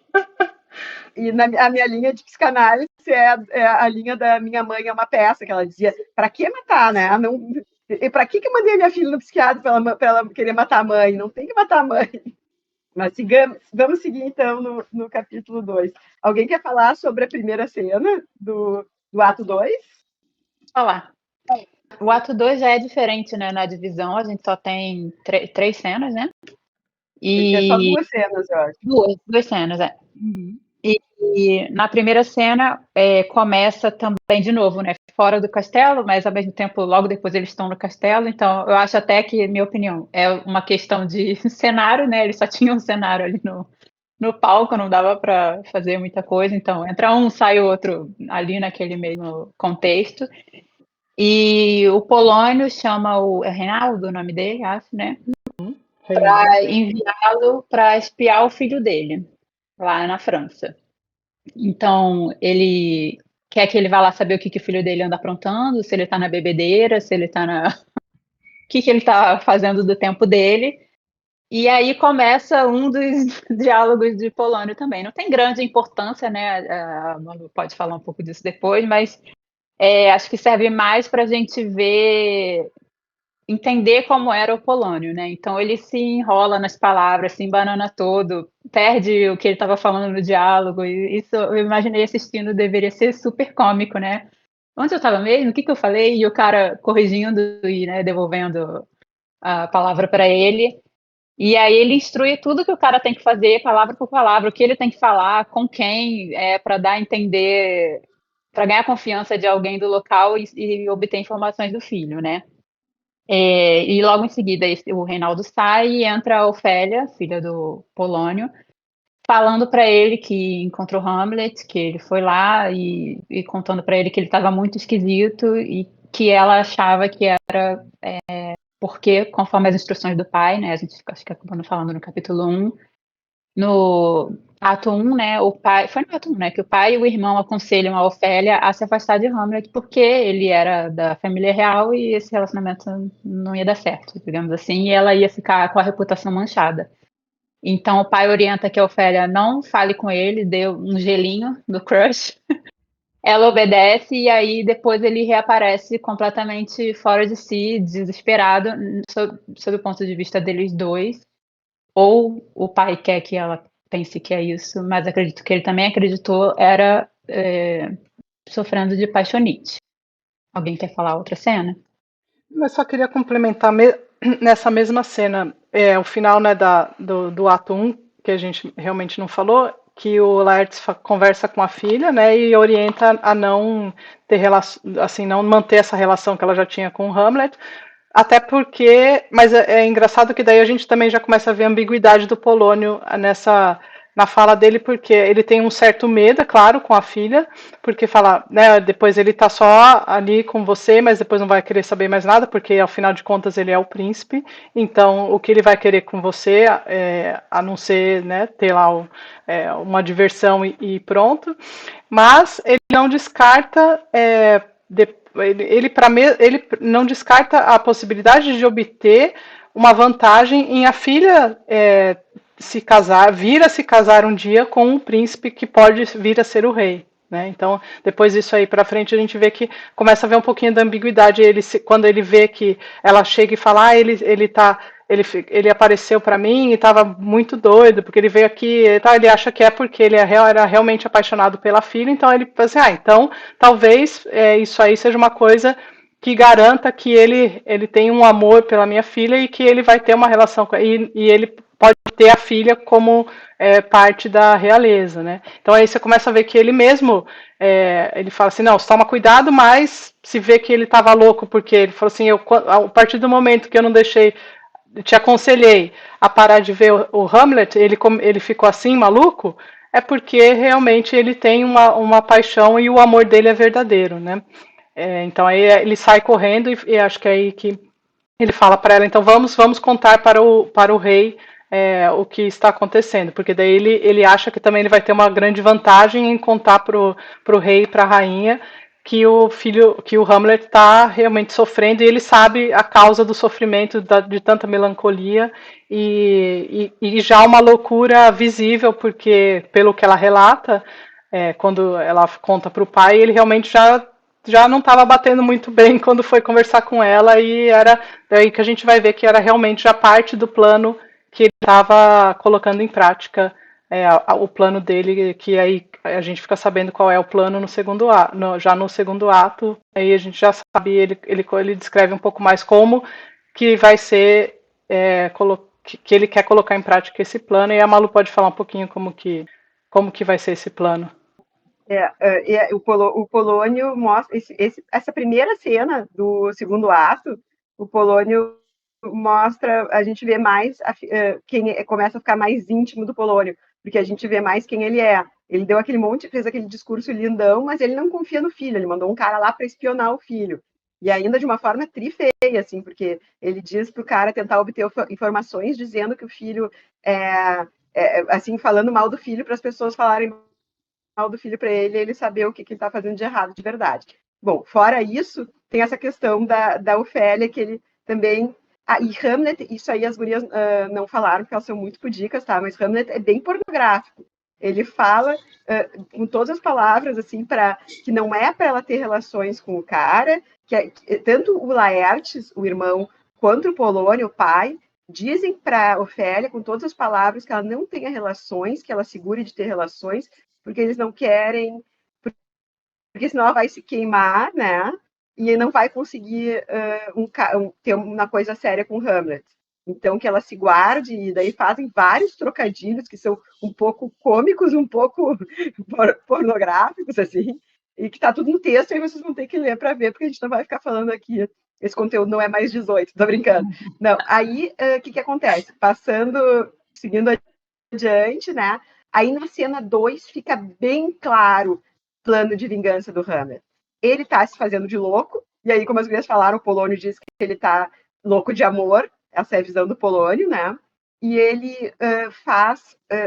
C: E a minha linha de psicanálise é a linha da Minha Mãe é uma Peça, que ela dizia, para que matar, né? Para que eu mandei a minha filha no psiquiatra para ela querer matar a mãe? Não tem que matar a mãe. Mas vamos seguir, então, no capítulo 2. Alguém quer falar sobre a primeira cena do ato 2?
A: Falar. O ato 2 já é diferente, né? Na divisão, a gente só tem 3 cenas, né?
C: É só 2 cenas, eu acho.
A: Duas cenas, é. Uhum. E na primeira cena começa também de novo, né? Fora do castelo, mas ao mesmo tempo, logo depois eles estão no castelo. Então, eu acho até que, minha opinião, é uma questão de cenário, né? Eles só tinham um cenário ali no palco, não dava para fazer muita coisa. Então, entra um, sai outro ali naquele mesmo contexto. E o Polônio chama é Reinaldo, o nome dele, acho, né? Para enviá-lo para espiar o filho dele, lá na França. Então, ele quer que ele vá lá saber o que o filho dele anda aprontando, se ele tá na bebedeira, se ele tá na... o que ele tá fazendo do tempo dele. E aí começa um dos diálogos de Polônio também. Não tem grande importância, né? A Manu pode falar um pouco disso depois, mas acho que serve mais para a gente entender como era o Polônio, né? Então ele se enrola nas palavras, se embanana todo, perde o que ele estava falando no diálogo, e isso eu imaginei assistindo, deveria ser super cômico, né? Onde eu estava mesmo? O que eu falei? E o cara corrigindo e, né, devolvendo a palavra para ele. E aí ele instrui tudo que o cara tem que fazer, palavra por palavra, o que ele tem que falar, com quem, para dar a entender, para ganhar a confiança de alguém do local e obter informações do filho, né? E logo em seguida o Reinaldo sai e entra a Ofélia, filha do Polônio, falando para ele que encontrou Hamlet, que ele foi lá e contando para ele que ele estava muito esquisito e que ela achava que era porque, conforme as instruções do pai, né, a gente acho que acabou falando no capítulo 1, no ato 1, né, o pai, foi no ato 1, né, que o pai e o irmão aconselham a Ofélia a se afastar de Hamlet porque ele era da família real e esse relacionamento não ia dar certo, digamos assim, e ela ia ficar com a reputação manchada. Então o pai orienta que a Ofélia não fale com ele, dê um gelinho do crush. Ela obedece e aí depois ele reaparece completamente fora de si, desesperado, sob o ponto de vista deles dois. Ou o pai quer que ela pense que é isso, mas acredito que ele também acreditou, era sofrendo de paixonite. Alguém quer falar outra cena?
B: Eu só queria complementar nessa mesma cena, o final, né, do ato 1, que a gente realmente não falou, que o Laertes conversa com a filha, né, e orienta a não ter assim, não manter essa relação que ela já tinha com o Hamlet, até porque, mas é engraçado que daí a gente também já começa a ver a ambiguidade do Polônio na fala dele, porque ele tem um certo medo, é claro, com a filha, porque fala, né, depois ele tá só ali com você, mas depois não vai querer saber mais nada, porque afinal de contas ele é o príncipe, então o que ele vai querer com você, a não ser, né, ter lá uma diversão e pronto, mas ele não descarta, ele não descarta a possibilidade de obter uma vantagem em a filha vir a se casar um dia com um príncipe que pode vir a ser o rei, né? Então, depois disso aí para frente, a gente vê que começa a ver um pouquinho da ambiguidade. Quando ele vê que ela chega e fala, ele apareceu para mim e estava muito doido, porque ele veio aqui, ele acha que é porque ele era realmente apaixonado pela filha, então ele pensa assim, então talvez isso aí seja uma coisa que garanta que ele tem um amor pela minha filha e que ele vai ter uma relação com ela, e ele pode ter a filha como parte da realeza, né? Então aí você começa a ver que ele mesmo, ele fala assim, não, toma cuidado, mas se vê que ele estava louco, porque ele falou assim, a partir do momento que eu não deixei, te aconselhei a parar de ver o Hamlet, ele ficou assim, maluco, é porque realmente ele tem uma paixão e o amor dele é verdadeiro, né? Então aí ele sai correndo e acho que é aí que ele fala para ela, então vamos contar para o rei o que está acontecendo, porque daí ele acha que também ele vai ter uma grande vantagem em contar para o rei e para a rainha que o Hamlet está realmente sofrendo, e ele sabe a causa do sofrimento de tanta melancolia e já uma loucura visível, porque pelo que ela relata, quando ela conta para o pai, ele realmente já não estava batendo muito bem quando foi conversar com ela, e era daí que a gente vai ver que era realmente já parte do plano que ele estava colocando em prática, o plano dele, que aí a gente fica sabendo qual é o plano no segundo ato, já no segundo ato, aí a gente já sabe, ele descreve um pouco mais como que vai ser, que ele quer colocar em prática esse plano, e a Malu pode falar um pouquinho como que vai ser esse plano.
C: O Polônio mostra essa primeira cena do segundo ato. O Polônio mostra, a gente vê mais quem começa a ficar mais íntimo do Polônio, porque a gente vê mais quem ele é. Ele deu aquele fez aquele discurso lindão, mas ele não confia no filho. Ele mandou um cara lá para espionar o filho, e ainda de uma forma trifeia, assim, porque ele diz para o cara tentar obter informações dizendo que o filho assim, falando mal do filho para as pessoas falarem mal do filho para ele saber o que ele está fazendo de errado de verdade. Bom, fora isso, tem essa questão da Ofélia, que ele também. E Hamlet, isso aí as gurias não falaram, porque elas são muito pudicas, tá? Mas Hamlet é bem pornográfico. Ele fala com todas as palavras, assim, que não é para ela ter relações com o cara, tanto o Laertes, o irmão, quanto o Polônio, o pai, dizem para Ofélia, com todas as palavras, que ela não tenha relações, que ela segure de ter relações, porque eles não querem, porque senão ela vai se queimar, né? E não vai conseguir ter uma coisa séria com Hamlet. Então, que ela se guarde, e daí fazem vários trocadilhos que são um pouco cômicos, um pouco pornográficos, assim, e que tá tudo no texto, e vocês vão ter que ler para ver, porque a gente não vai ficar falando aqui. Esse conteúdo não é mais 18, tô brincando. Não, aí o que acontece? Seguindo adiante, né? Aí na cena 2 fica bem claro o plano de vingança do Hamlet. Ele tá se fazendo de louco, e aí, como as gurias falaram, o Polônio diz que ele tá louco de amor, essa é a visão do Polônio, né? E ele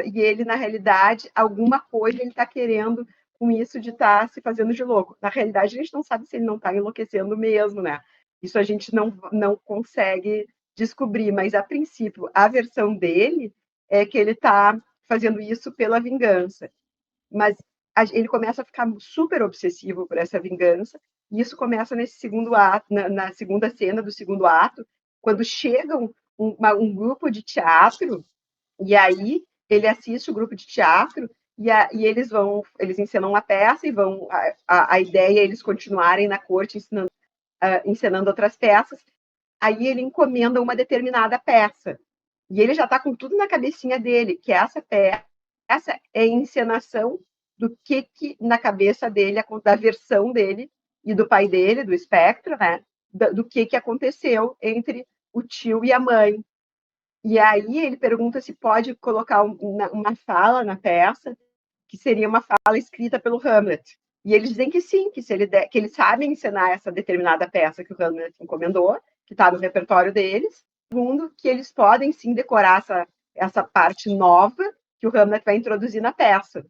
C: e ele, na realidade, alguma coisa ele tá querendo com isso de estar se fazendo de louco. Na realidade, a gente não sabe se ele não tá enlouquecendo mesmo, né? Isso a gente não consegue descobrir, mas a princípio, a versão dele é que ele está fazendo isso pela vingança. Mas ele começa a ficar super obsessivo por essa vingança, e isso começa nesse segundo ato, na segunda cena do segundo ato, quando chega um grupo de teatro, e aí ele assiste o grupo de teatro, e eles encenam uma peça, e a ideia é eles continuarem na corte encenando outras peças. Aí ele encomenda uma determinada peça. E ele já está com tudo na cabecinha dele, que essa peça é a encenação do que na cabeça dele, da versão dele e do pai dele, do espectro, né? Do que aconteceu entre o tio e a mãe. E aí ele pergunta se pode colocar uma fala na peça, que seria uma fala escrita pelo Hamlet. E eles dizem que sim, que eles sabem encenar essa determinada peça que o Hamlet encomendou, que está no repertório deles. Segundo, que eles podem sim decorar essa parte nova que o Hamlet vai introduzir na peça.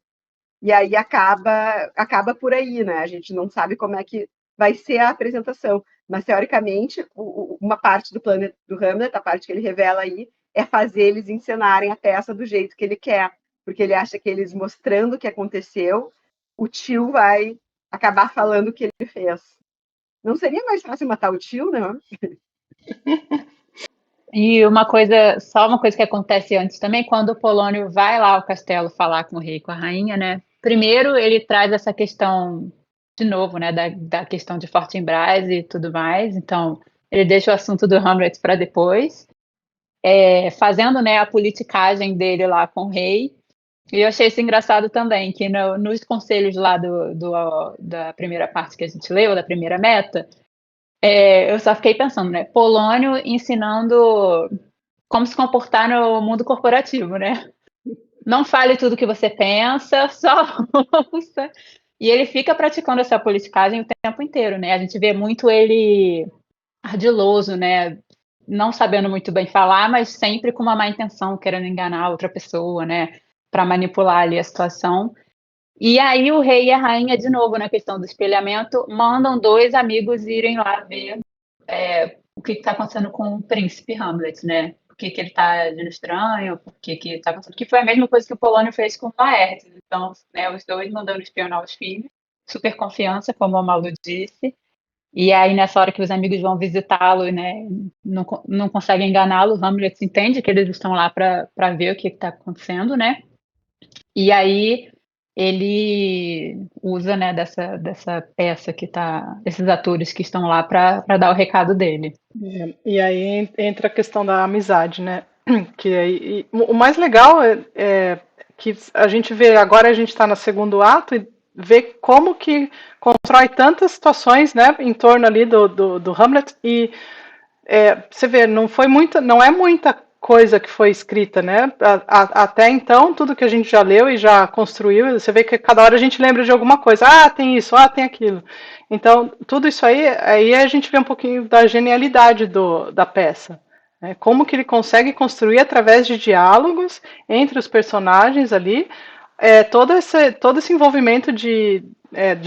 C: E aí acaba por aí, né? A gente não sabe como é que vai ser a apresentação. Mas, teoricamente, uma parte do plano do Hamlet, a parte que ele revela aí, é fazer eles encenarem a peça do jeito que ele quer. Porque ele acha que eles mostrando o que aconteceu o tio vai acabar falando o que ele fez. Não seria mais fácil matar o tio, não?
A: E só uma coisa que acontece antes também, quando o Polônio vai lá ao castelo falar com o rei e com a rainha, né? Primeiro ele traz essa questão, de novo, né, da questão de Fortinbras e tudo mais. Então, ele deixa o assunto do Hamlet para depois, fazendo, né, a politicagem dele lá com o rei. E eu achei isso engraçado também, que nos conselhos lá da primeira parte que a gente leu, da primeira meta, eu só fiquei pensando, né? Polônio ensinando como se comportar no mundo corporativo, né? Não fale tudo que você pensa, só ouça. E ele fica praticando essa politicagem o tempo inteiro, né? A gente vê muito ele ardiloso, né? Não sabendo muito bem falar, mas sempre com uma má intenção, querendo enganar outra pessoa, né? Para manipular ali a situação. E aí o rei e a rainha, de novo, na questão do espelhamento, mandam dois amigos irem lá ver o que está acontecendo com o príncipe Hamlet, né? Por que ele está agindo estranho, por que está acontecendo. Que foi a mesma coisa que o Polônio fez com o Laertes. Então, né, os dois mandando espionar os filhos, super confiança, como a Malu disse. E aí, nessa hora que os amigos vão visitá-lo, né, não conseguem enganá-lo, Hamlet entende que eles estão lá para ver o que está acontecendo, né? E aí ele usa, né, dessa peça que tá, desses atores que estão lá para dar o recado dele.
B: E aí entra a questão da amizade, né? Que aí, o mais legal é que a gente vê, agora a gente está no segundo ato e vê como que constrói tantas situações, né, em torno ali do Hamlet e você vê, não é muita coisa que foi escrita, né? Até então, tudo que a gente já leu e já construiu, você vê que cada hora a gente lembra de alguma coisa. Ah, tem isso, ah, tem aquilo. Então, tudo isso aí a gente vê um pouquinho da genialidade da peça. Né? Como que ele consegue construir através de diálogos entre os personagens ali, todo esse envolvimento de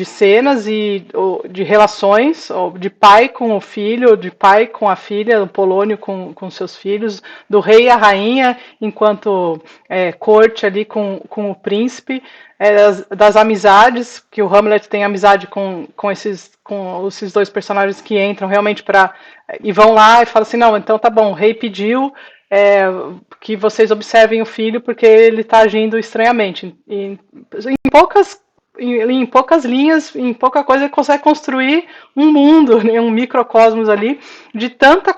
B: cenas e de relações, de pai com o filho, de pai com a filha, o Polônio com seus filhos, do rei e a rainha, enquanto corte ali com o príncipe, das amizades, que o Hamlet tem amizade com esses dois personagens que entram realmente e vão lá e falam assim, não, então tá bom, o rei pediu que vocês observem o filho porque ele está agindo estranhamente. Em poucas linhas, em pouca coisa, ele consegue construir um mundo, né, um microcosmos ali, de tanta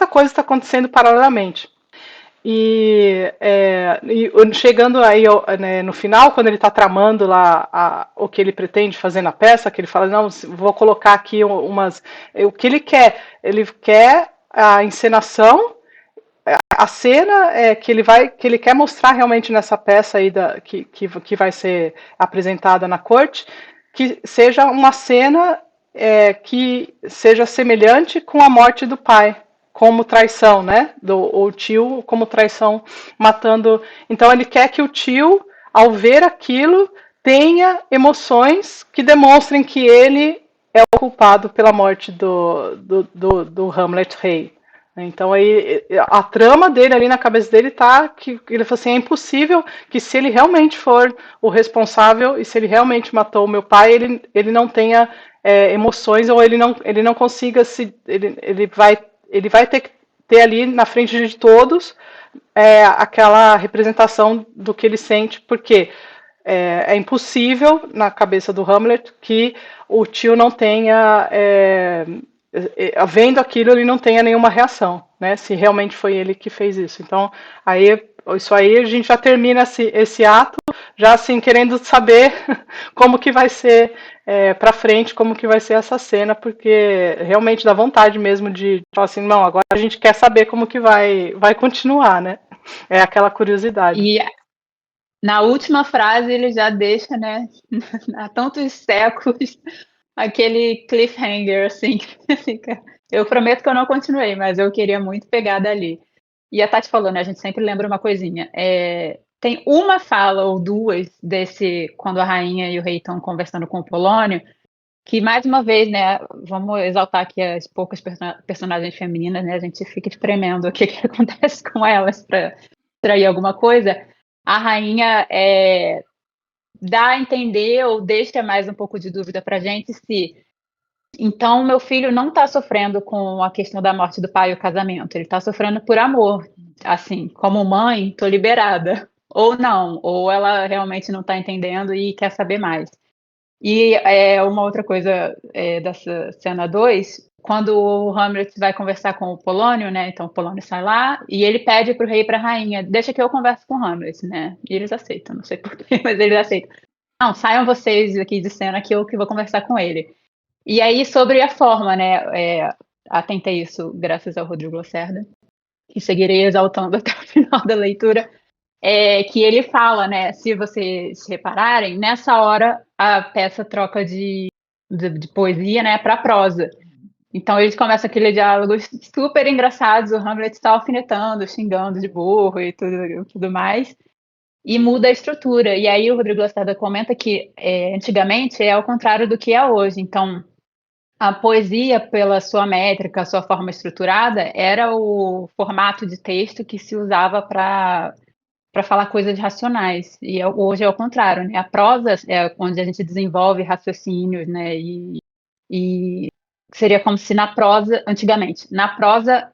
B: coisa está acontecendo paralelamente. E chegando aí, né, no final, quando ele está tramando lá o que ele pretende fazer na peça, que ele fala, não, vou colocar aqui umas... O que ele quer a encenação, a cena que ele quer mostrar realmente nessa peça aí que vai ser apresentada na corte, que seja uma cena que seja semelhante com a morte do pai, como traição, né? O tio como traição, matando. Então ele quer que o tio, ao ver aquilo, tenha emoções que demonstrem que ele é o culpado pela morte do Hamlet rei. Então aí a trama dele ali na cabeça dele tá que ele falou assim, é impossível que se ele realmente for o responsável e se ele realmente matou o meu pai, ele não tenha emoções ou ele não consiga ele vai ter que ter ali na frente de todos aquela representação do que ele sente, porque é impossível na cabeça do Hamlet que o tio não tenha vendo aquilo, ele não tenha nenhuma reação, né? Se realmente foi ele que fez isso. Então, isso aí a gente já termina esse ato, já assim, querendo saber como que vai ser para frente, como que vai ser essa cena, porque realmente dá vontade mesmo de falar assim, não, agora a gente quer saber como que vai continuar, né? É aquela curiosidade.
A: E na última frase ele já deixa, né, há tantos séculos, aquele cliffhanger, assim, que fica... Eu prometo que eu não continuei, mas eu queria muito pegar dali. E a Tati falou, né, a gente sempre lembra uma coisinha. Tem uma fala ou duas quando a rainha e o rei estão conversando com o Polônio, que mais uma vez, né, vamos exaltar aqui as poucas personagens femininas, né, a gente fica espremendo o que acontece com elas para extrair alguma coisa. A rainha dá a entender ou deixa mais um pouco de dúvida para a gente se então meu filho não está sofrendo com a questão da morte do pai e o casamento, ele está sofrendo por amor. Assim, como mãe, estou liberada. Ou não, ou ela realmente não está entendendo e quer saber mais. E uma outra coisa dessa cena 2, quando o Hamlet vai conversar com o Polônio, né? Então o Polônio sai lá e ele pede para o rei e para a rainha, deixa que eu converse com o Hamlet, né? E eles aceitam, não sei porquê, mas eles aceitam. Não, saiam vocês aqui de cena que eu que vou conversar com ele. E aí, sobre a forma, né? Atentei isso graças ao Rodrigo Lacerda, que seguirei exaltando até o final da leitura, que ele fala, né? Se vocês repararem, nessa hora a peça troca de poesia, né, para prosa. Então eles começam aquele diálogo super engraçados, o Hamlet está alfinetando, xingando de burro e tudo mais, e muda a estrutura. E aí o Rodrigo Lacerda comenta que antigamente é ao contrário do que é hoje. Então a poesia, pela sua métrica, sua forma estruturada, era o formato de texto que se usava para falar coisas racionais. E hoje é o contrário, né? A prosa é onde a gente desenvolve raciocínios, né? E seria como se na prosa, antigamente, na prosa,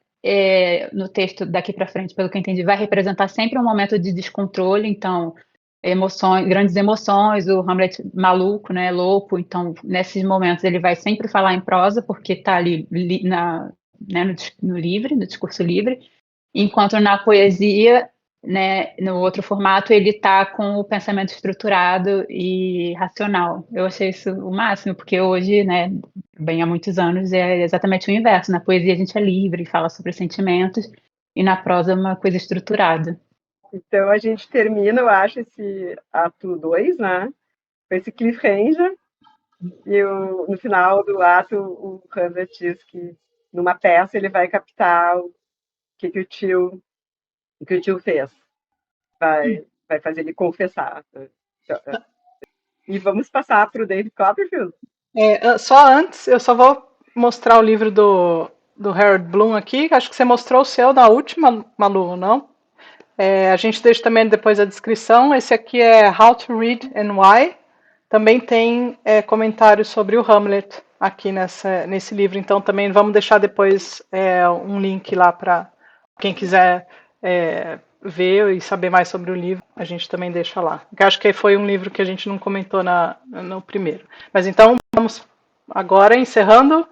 A: no texto daqui para frente, pelo que eu entendi, vai representar sempre um momento de descontrole, então emoções, grandes emoções, o Hamlet maluco, né, louco, então nesses momentos ele vai sempre falar em prosa porque está ali né, no livre, no discurso livre, enquanto na poesia, né, no outro formato, ele está com o pensamento estruturado e racional. Eu achei isso o máximo, porque hoje, né, bem há muitos anos, é exatamente o inverso. Na poesia a gente é livre, fala sobre sentimentos, e na prosa é uma coisa estruturada.
C: Então a gente termina, eu acho, esse ato 2, né? Com esse cliffhanger. E no final do ato, o Hamlet diz que numa peça ele vai captar o que o tio fez. Vai fazer ele confessar. E vamos passar para o David Copperfield.
B: Só antes, eu só vou mostrar o livro do Harold Bloom aqui. Acho que você mostrou o seu na última, Malu, não? A gente deixa também depois a descrição. Esse aqui é How to Read and Why. Também tem comentários sobre o Hamlet aqui nesse livro. Então também vamos deixar depois um link lá para quem quiser ver e saber mais sobre o livro. A gente também deixa lá. Eu acho que foi um livro que a gente não comentou no primeiro. Mas então vamos agora encerrando.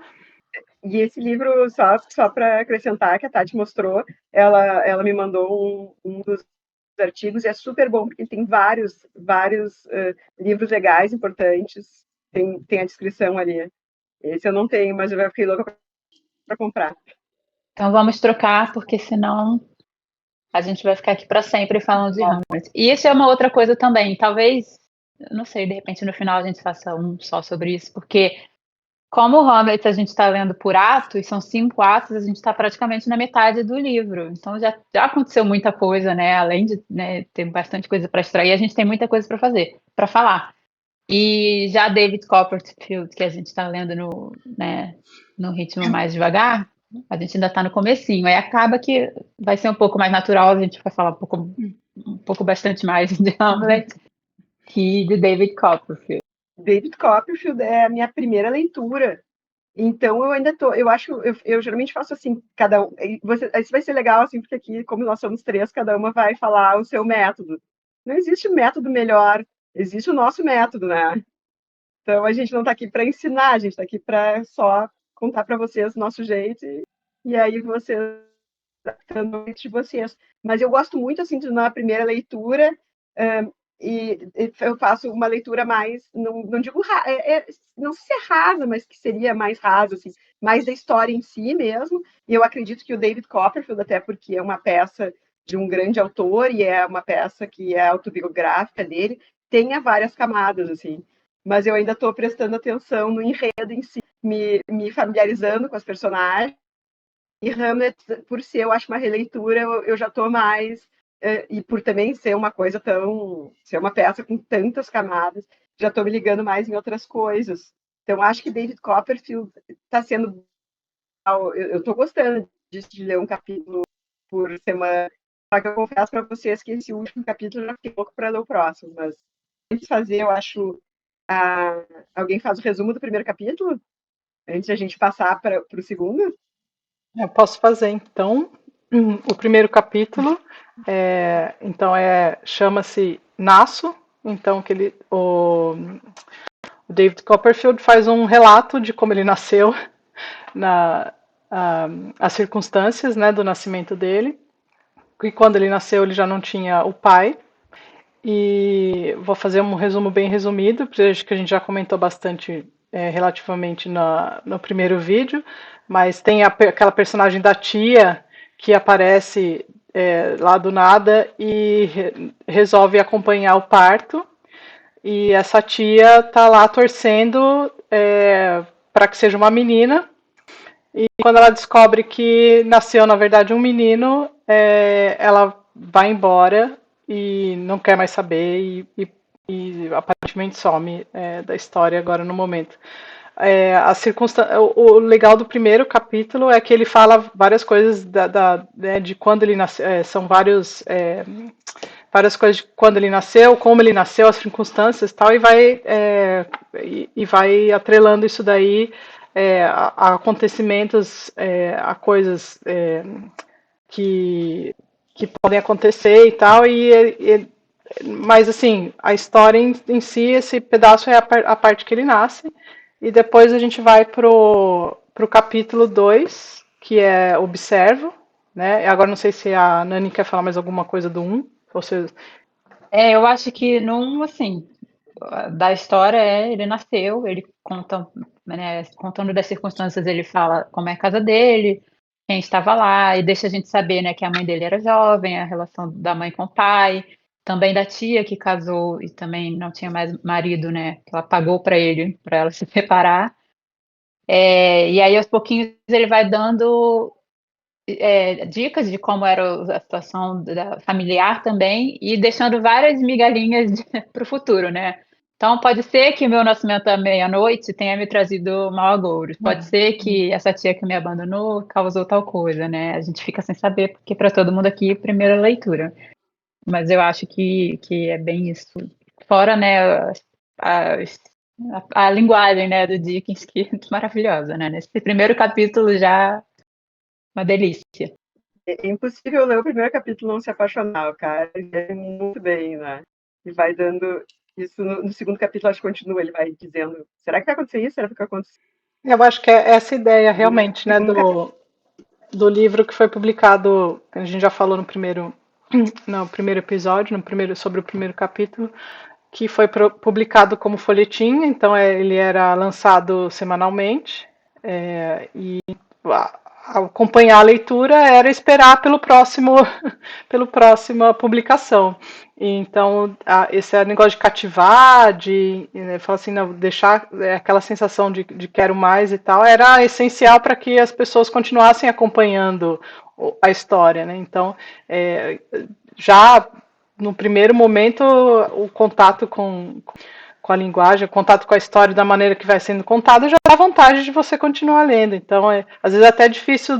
C: E esse livro, só para acrescentar, que a Tati mostrou, ela me mandou um dos artigos, e é super bom, porque tem vários livros legais, importantes, tem a descrição ali. Esse eu não tenho, mas eu já fiquei louca para comprar.
A: Então vamos trocar, porque senão a gente vai ficar aqui para sempre falando de Hamlet. E isso é uma outra coisa também, talvez, eu não sei, de repente no final a gente faça um só sobre isso, porque como o Hamlet a gente está lendo por atos, são 5 atos, a gente está praticamente na metade do livro. Então já aconteceu muita coisa, né? Além de, né, ter bastante coisa para extrair, a gente tem muita coisa para fazer, para falar. E já David Copperfield, que a gente está lendo né, no ritmo mais devagar, a gente ainda está no comecinho. Aí acaba que vai ser um pouco mais natural, a gente vai falar um pouco bastante mais de Hamlet que de David Copperfield.
C: David Copperfield é a minha primeira leitura. Então eu ainda tô, eu acho, eu geralmente faço assim, cada um, isso vai ser legal assim, porque aqui, como nós somos três, cada uma vai falar o seu método. Não existe método melhor, existe o nosso método, né? Então a gente não está aqui para ensinar, a gente está aqui para só contar para vocês o nosso jeito e aí vocês adaptando o jeito de vocês. Mas eu gosto muito assim de na primeira leitura e eu faço uma leitura mais, não digo, não sei se é rasa, mas que seria mais rasa, assim, mais da história em si mesmo. E eu acredito que o David Copperfield, até porque é uma peça de um grande autor e é uma peça que é autobiográfica dele, tenha várias camadas, assim. Mas eu ainda estou prestando atenção no enredo em si, me familiarizando com as personagens. E Hamlet, por ser, eu acho, uma releitura, eu já estou mais e por também ser uma coisa ser uma peça com tantas camadas, já estou me ligando mais em outras coisas. Então, acho que David Copperfield está sendo, eu estou gostando de ler um capítulo por semana, só que eu confesso para vocês que esse último capítulo eu já fiquei louco para ler o próximo, mas fazer, eu acho, alguém faz o resumo do primeiro capítulo? Antes de a gente passar para o segundo?
B: Eu posso fazer, então. O primeiro capítulo chama-se Nasço. Então, o David Copperfield faz um relato de como ele nasceu, as circunstâncias, né, do nascimento dele. E quando ele nasceu, ele já não tinha o pai. E vou fazer um resumo bem resumido, porque acho que a gente já comentou bastante relativamente no primeiro vídeo, mas tem aquela personagem da tia que aparece lá do nada e resolve acompanhar o parto. E essa tia tá lá torcendo para que seja uma menina. E quando ela descobre que nasceu, na verdade, um menino, ela vai embora e não quer mais saber e aparentemente some da história agora no momento. O legal do primeiro capítulo é que ele fala várias coisas de quando ele nasceu, são várias coisas de quando ele nasceu, como ele nasceu, as circunstâncias e tal, e vai atrelando isso daí a acontecimentos, a coisas que podem acontecer e tal, mas assim, a história em si, esse pedaço é a parte que ele nasce, e depois a gente vai pro capítulo 2, que é Observo, né? Agora não sei se a Nani quer falar mais alguma coisa do 1, ou se...
A: Eu acho que não, assim, da história ele nasceu, ele conta, né, contando das circunstâncias, ele fala como é a casa dele, quem estava lá, e deixa a gente saber, né, que a mãe dele era jovem, a relação da mãe com o pai, também da tia que casou e também não tinha mais marido, né, que ela pagou para ela se separar. E aí aos pouquinhos ele vai dando dicas de como era a situação familiar também e deixando várias migalhinhas para o futuro, né? Então, pode ser que o meu nascimento à meia-noite tenha me trazido mau agouro. Pode ser que essa tia que me abandonou causou tal coisa, né? A gente fica sem saber, porque para todo mundo aqui, primeira leitura. Mas eu acho que é bem isso. Fora, né, a, a linguagem, né, do Dickens, que é maravilhosa, né? Nesse primeiro capítulo já, uma delícia.
C: É impossível ler o primeiro capítulo e não se apaixonar, o cara é muito bem, né? E vai dando isso no segundo capítulo, acho que continua, ele vai dizendo, será que vai acontecer isso? Será que vai acontecer?
B: Eu acho que é essa ideia
C: No
B: realmente, né,
C: segundo
B: do livro que foi publicado, a gente já falou no primeiro episódio, sobre o primeiro capítulo, que foi publicado como folhetim, então ele era lançado semanalmente, e acompanhar a leitura era esperar pelo próximo, pela próxima publicação. Então, esse negócio de cativar, falar assim, não, deixar aquela sensação de quero mais e tal, era essencial para que as pessoas continuassem acompanhando a história, né? Então, já no primeiro momento, o contato com a linguagem, o contato com a história da maneira que vai sendo contada, já dá vontade de você continuar lendo. Então, às vezes é até difícil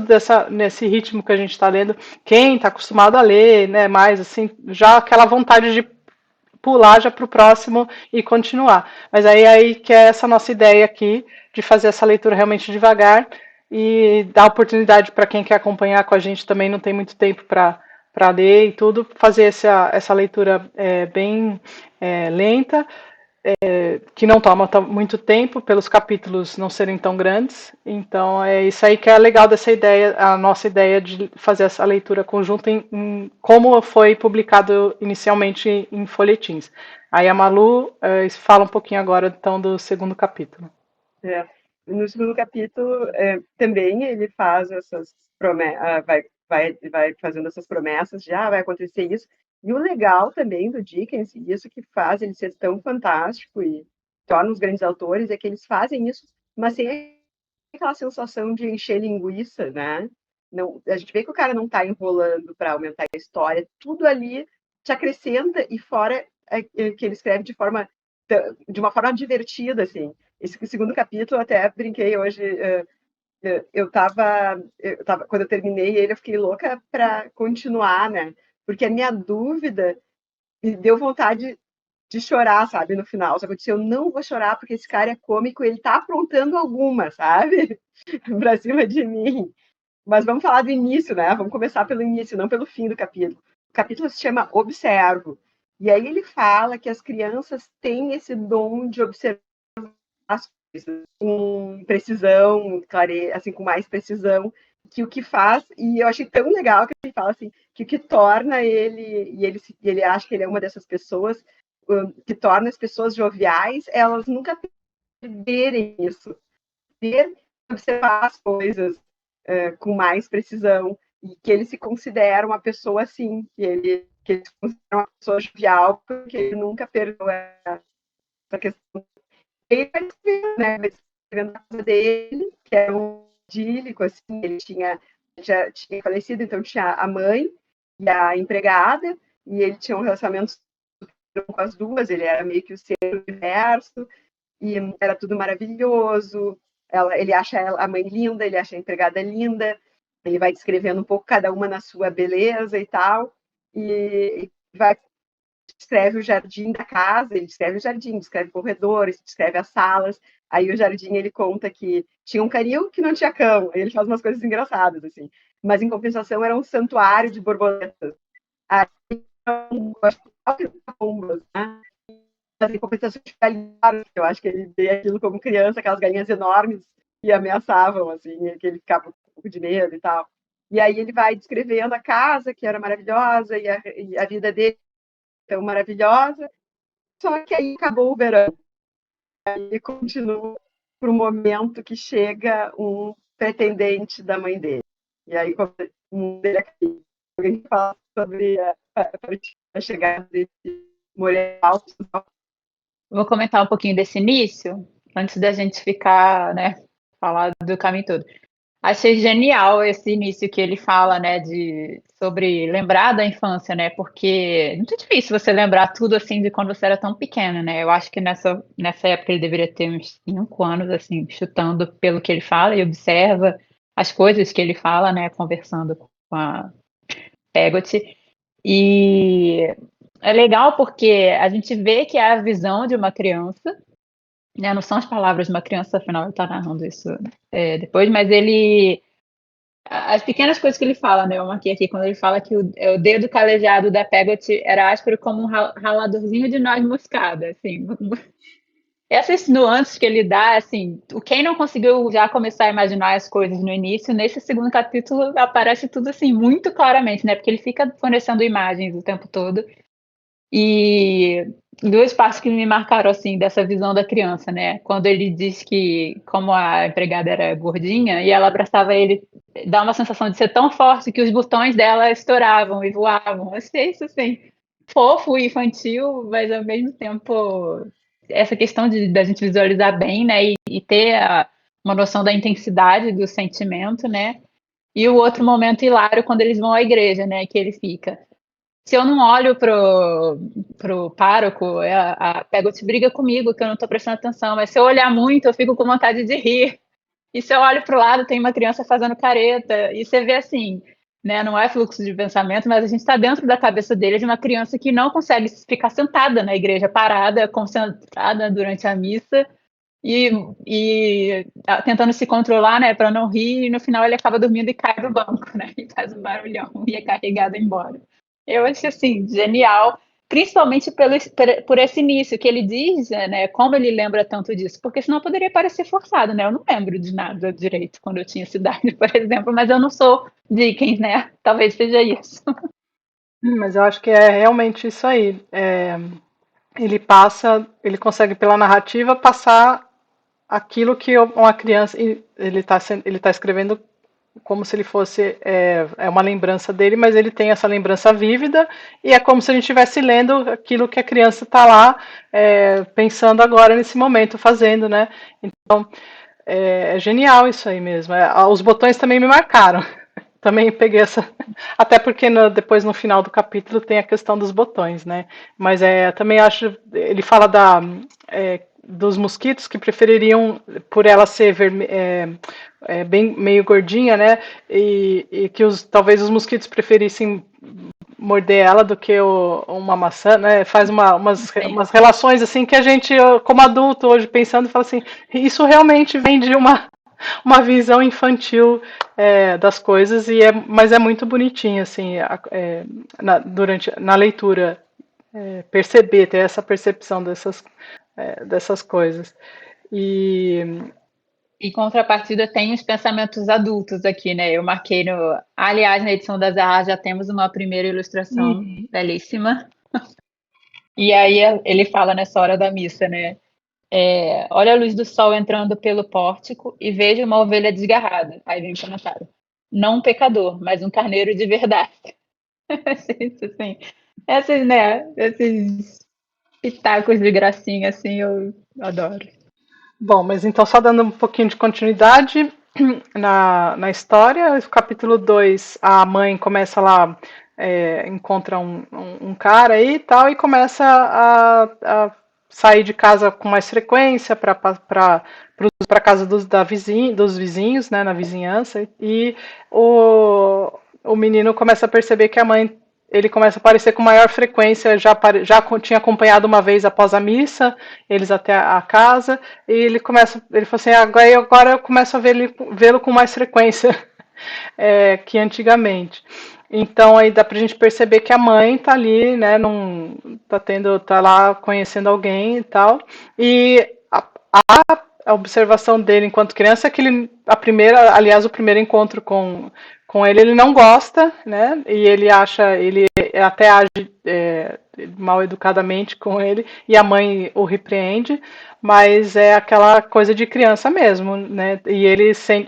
B: nesse ritmo que a gente está lendo, quem está acostumado a ler, né, mais assim, já aquela vontade de pular já para o próximo e continuar. Mas aí que é essa nossa ideia aqui, de fazer essa leitura realmente devagar e dar oportunidade para quem quer acompanhar com a gente também, não tem muito tempo para ler e tudo, fazer essa leitura bem lenta, que não toma muito tempo, pelos capítulos não serem tão grandes. Então, é isso aí que é legal dessa ideia, a nossa ideia de fazer essa leitura conjunta como foi publicado inicialmente em folhetins. Aí a Malu fala um pouquinho agora, então, do segundo capítulo.
C: No segundo capítulo, também ele faz essas promessas, vai fazendo essas promessas de vai acontecer isso. E o legal também do Dickens, e isso que faz ele ser tão fantástico e torna os grandes autores, é que eles fazem isso, mas sem aquela sensação de encher linguiça, né? Não, a gente vê que o cara não está enrolando para aumentar a história, tudo ali te acrescenta, e fora que ele escreve de uma forma divertida, assim. Esse segundo capítulo, até brinquei hoje, quando eu terminei ele, eu fiquei louca para continuar, né? Porque a minha dúvida me deu vontade de chorar, sabe, no final. Só que eu disse, eu não vou chorar porque esse cara é cômico, ele tá aprontando alguma, sabe? Pra cima de mim. Mas vamos falar do início, né? Vamos começar pelo início, não pelo fim do capítulo. O capítulo se chama Observo. E aí ele fala que as crianças têm esse dom de observar as coisas com precisão, assim, com mais precisão, que o que faz, e eu achei tão legal que ele fala assim, que o que torna ele, e ele acha que ele é uma dessas pessoas, que torna as pessoas joviais, elas nunca perderem isso, ter observar as coisas com mais precisão, e que ele se considera uma pessoa assim, que ele se considera uma pessoa jovial, porque ele nunca perdeu essa questão. Ele vai escrevendo, né? Vai escrevendo a casa dele, que era um idílico, assim, ele já tinha falecido, então tinha a mãe e a empregada, e ele tinha um relacionamento com as duas, ele era meio que o ser do universo, e era tudo maravilhoso. Ele acha a mãe linda, ele acha a empregada linda, ele vai descrevendo um pouco cada uma na sua beleza e tal, e vai descreve o jardim da casa, ele descreve o jardim, descreve corredores, descreve as salas. Aí o jardim ele conta que tinha um canil que não tinha cão, aí ele faz umas coisas engraçadas assim. Mas em compensação era um santuário de borboletas. Aí pombas, né? Mas em compensação de galinhas, eu acho que ele vê aquilo como criança, aquelas galinhas enormes que ameaçavam, assim, que ele ficava com um pouco de medo e tal. E aí ele vai descrevendo a casa, que era maravilhosa, e a vida dele tão maravilhosa. Só que aí acabou o verão. Aí continua para o momento que chega um pretendente da mãe dele. E aí o mundo dele acaba. Alguém fala sobre a chegada desse Morel.
A: Vou comentar um pouquinho desse início, antes da gente ficar, né, falar do caminho todo. Achei genial esse início que ele fala, né, sobre lembrar da infância, né, porque é muito difícil você lembrar tudo, assim, de quando você era tão pequeno, né, eu acho que nessa época ele deveria ter uns 5 anos, assim, chutando pelo que ele fala e observa as coisas que ele fala, né, conversando com a Peggotty, e é legal porque a gente vê que é a visão de uma criança, né, não são as palavras de uma criança, afinal ele está narrando isso depois, mas as pequenas coisas que ele fala, né? Eu marquei aqui, quando ele fala que o dedo calejado da Peggotty era áspero como um raladorzinho de noz moscada, assim. Essas nuances que ele dá, assim, quem não conseguiu já começar a imaginar as coisas no início, nesse segundo capítulo aparece tudo, assim, muito claramente, né? Porque ele fica fornecendo imagens o tempo todo. E duas partes que me marcaram, assim, dessa visão da criança, né? Quando ele diz que, como a empregada era gordinha, e ela abraçava ele, dá uma sensação de ser tão forte que os botões dela estouravam e voavam. Eu achei isso, assim, fofo e infantil, mas ao mesmo tempo, essa questão da gente visualizar bem, né? E ter uma noção da intensidade do sentimento, né? E o outro momento hilário, quando eles vão à igreja, né? Que ele fica. Se eu não olho pro pároco, a Peggotty briga comigo, que eu não estou prestando atenção. Mas se eu olhar muito, eu fico com vontade de rir. E se eu olho para o lado, tem uma criança fazendo careta. E você vê assim, né? Não é fluxo de pensamento, mas a gente está dentro da cabeça dele de uma criança que não consegue ficar sentada na igreja, parada, concentrada durante a missa. E tentando se controlar, né, para não rir, e no final ele acaba dormindo e cai do banco, né, e faz um barulhão e é carregado embora. Eu acho assim, genial, principalmente por esse início que ele diz, né, como ele lembra tanto disso, porque senão poderia parecer forçado, né, eu não lembro de nada direito quando eu tinha cidade, por exemplo, mas eu não sou Dickens, né, talvez seja isso.
B: Mas eu acho que é realmente isso aí. Ele consegue pela narrativa passar aquilo que uma criança, ele tá escrevendo como se ele fosse uma lembrança dele, mas ele tem essa lembrança vívida e é como se a gente estivesse lendo aquilo que a criança está lá pensando agora nesse momento, fazendo, né? Então é genial isso aí mesmo. Os botões também me marcaram. Também peguei essa. Até porque depois no final do capítulo tem a questão dos botões, né? Mas também acho. Ele fala dos mosquitos que prefeririam, por ela ser bem meio gordinha, né? E que talvez os mosquitos preferissem morder ela do que uma maçã, né? Faz
A: Sim.
B: umas relações assim que a gente, como adulto, hoje pensando, fala assim, isso realmente vem de uma visão infantil das coisas, mas é muito bonitinho, assim, durante na leitura, perceber, ter essa percepção dessas coisas. E
A: Em contrapartida, tem os pensamentos adultos aqui, né? Eu marquei no. Aliás, na edição da Zahar já temos uma primeira ilustração belíssima. E aí ele fala nessa hora da missa, né? Olha a luz do sol entrando pelo pórtico e vejo uma ovelha desgarrada. Aí vem o comentário. Não um pecador, mas um carneiro de verdade. Isso, assim, esses, né? Esses pitacos de gracinha, assim, eu adoro.
B: bom, mas então só dando um pouquinho de continuidade na história, o capítulo 2, a mãe começa lá, encontra um cara aí e tal, e começa a sair de casa com mais frequência para casa dos vizinhos, né, na vizinhança, e o menino começa a perceber que ele começa a aparecer com maior frequência, já tinha acompanhado uma vez após a missa, eles até a casa, e ele falou assim, agora eu começo a vê-lo com mais frequência que antigamente. Então aí dá pra gente perceber que a mãe tá ali, né, tá lá conhecendo alguém e tal. E a observação dele enquanto criança é que aliás, o primeiro encontro com ele não gosta, né? E ele até age mal educadamente com ele, e a mãe o repreende, mas é aquela coisa de criança mesmo, né? E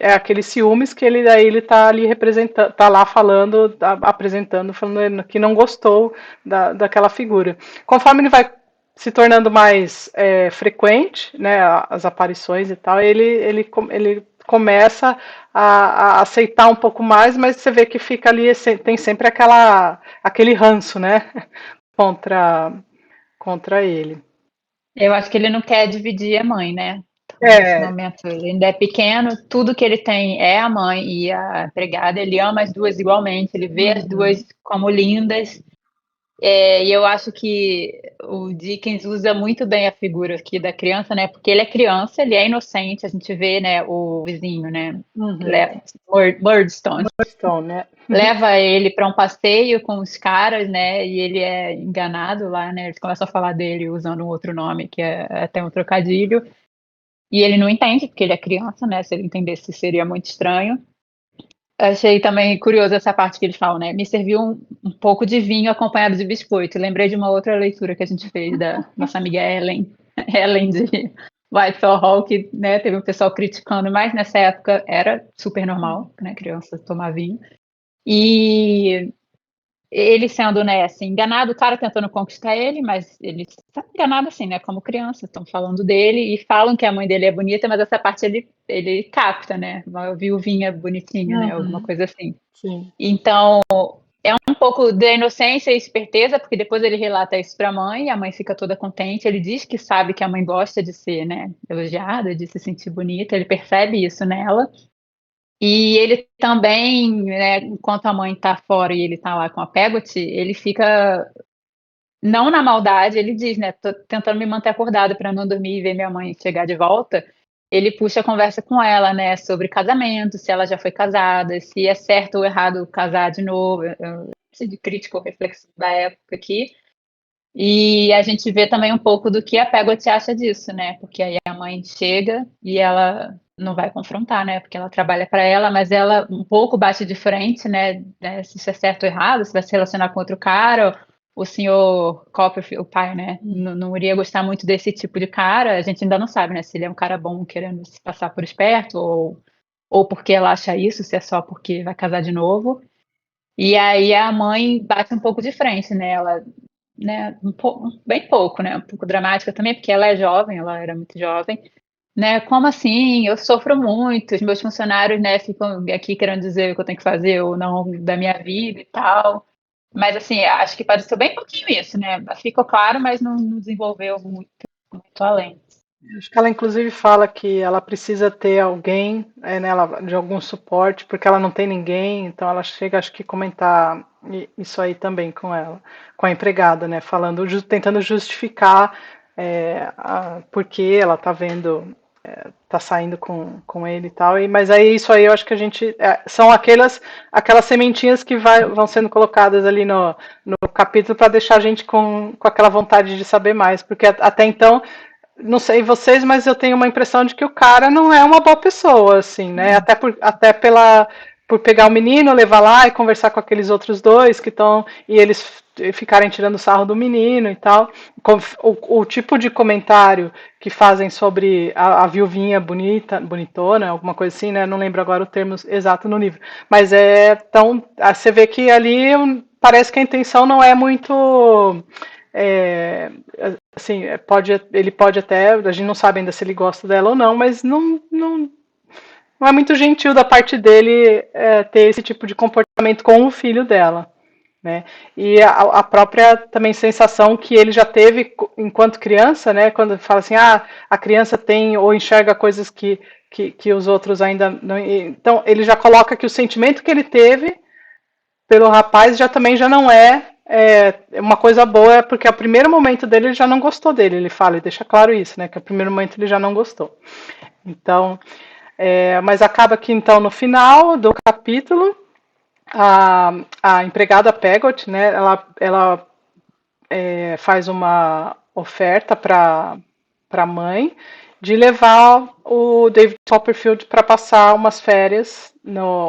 B: é aquele ciúmes que ele tá ali representando, tá lá falando, apresentando, falando que não gostou daquela figura. Conforme ele vai se tornando mais frequente, né, as aparições e tal, ele começa a aceitar um pouco mais, mas você vê que fica ali, tem sempre aquele ranço, né, contra, contra ele.
A: Eu acho que ele não quer dividir a mãe, né? Então, nesse
B: É,
A: momento, ele ainda é pequeno, tudo que ele tem é a mãe e a empregada, ele ama as duas igualmente, ele vê as duas como lindas. E eu acho que o Dickens usa muito bem a figura aqui da criança, né? Porque ele é criança, ele é inocente, a gente vê, né, o vizinho, né? Murdstone.
B: Stone, né?
A: Leva ele para um passeio com os caras, né? E ele é enganado lá, né? Eles começam a falar dele usando um outro nome, que é até um trocadilho. E ele não entende, porque ele é criança, né? Se ele entendesse, seria muito estranho. Achei também curioso essa parte que eles falam, né? Me serviu um pouco de vinho acompanhado de biscoito. Lembrei de uma outra leitura que a gente fez da nossa amiga Ellen, Ellen de Whitehall Hall, que, né, teve um pessoal criticando, mas nessa época era super normal, né? Criança tomar vinho. E ele sendo, né, assim, enganado, o cara tentando conquistar ele, mas ele está enganado assim, né, como criança, estão falando dele e falam que a mãe dele é bonita, mas essa parte ele capta, né, uma viuvinha bonitinha, né, alguma coisa assim.
B: Sim.
A: Então, é um pouco da inocência e esperteza, porque depois ele relata isso para a mãe fica toda contente, ele diz que sabe que a mãe gosta de ser, né, elogiada, de se sentir bonita, ele percebe isso nela, e ele também, né, enquanto a mãe está fora e ele está lá com a Peggotty, ele fica, não na maldade, ele diz, né, tô tentando me manter acordado para não dormir e ver minha mãe chegar de volta. Ele puxa a conversa com ela, né, sobre casamento, se ela já foi casada, se é certo ou errado casar de novo, de crítico reflexo da época aqui. E a gente vê também um pouco do que a Peggotty acha disso, né? Porque aí a mãe chega e ela não vai confrontar, né? Porque ela trabalha para ela, mas ela um pouco bate de frente, né? Se isso é certo ou errado, se vai se relacionar com outro cara. O senhor Copperfield, o pai, né? Não iria gostar muito desse tipo de cara. A gente ainda não sabe, né? Se ele é um cara bom querendo se passar por esperto ou porque ela acha isso, se é só porque vai casar de novo. E aí a mãe bate um pouco de frente, né? Ela, né, bem pouco, né? Um pouco dramática também, porque ela é jovem, ela era muito jovem, né? Como assim? Eu sofro muito, os meus funcionários, né, ficam aqui querendo dizer o que eu tenho que fazer ou não da minha vida e tal. Mas assim, acho que pareceu bem pouquinho isso, né? Ficou claro, mas não desenvolveu muito além.
B: Acho que ela inclusive fala que ela precisa ter alguém, né, de algum suporte, porque ela não tem ninguém, então ela chega, acho que comentar isso aí também com ela, com a empregada, né, falando, tentando justificar por que ela tá vendo, tá saindo com ele e tal, mas aí isso aí eu acho que a gente, são aquelas sementinhas que vão sendo colocadas ali no capítulo para deixar a gente com aquela vontade de saber mais, porque até então não sei vocês, mas eu tenho uma impressão de que o cara não é uma boa pessoa, assim, né? Até por pegar o menino, levar lá e conversar com aqueles outros dois que estão e eles ficarem tirando sarro do menino e tal. O tipo de comentário que fazem sobre a viuvinha bonitona, alguma coisa assim, né? Não lembro agora o termo exato no livro. Mas você vê que ali parece que a intenção não é muito. É, assim, ele pode até, a gente não sabe ainda se ele gosta dela ou não, mas não é muito gentil da parte dele ter esse tipo de comportamento com o filho dela, né? E a própria também sensação que ele já teve enquanto criança, né? Quando fala assim, a criança tem ou enxerga coisas que os outros ainda não. Então ele já coloca que o sentimento que ele teve pelo rapaz também já não uma coisa boa, porque ao primeiro momento dele ele já não gostou dele, ele fala e deixa claro isso, né? Que ao primeiro momento ele já não gostou. Então, mas acaba que então no final do capítulo a empregada Peggot, né? Ela faz uma oferta para a mãe de levar o David Copperfield para passar umas férias,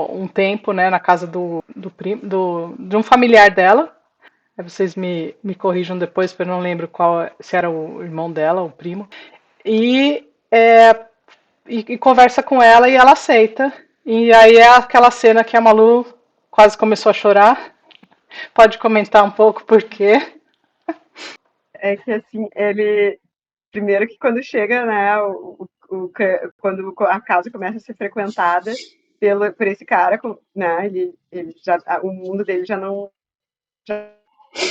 B: um tempo, né, na casa de um familiar dela. Aí vocês me corrijam depois, porque eu não lembro se era o irmão dela, o primo. E, e conversa com ela e ela aceita. E aí é aquela cena que a Malu quase começou a chorar. Pode comentar um pouco por quê?
C: É que assim, ele. Primeiro que quando chega, né, quando a casa começa a ser frequentada por esse cara, né, ele já, o mundo dele já não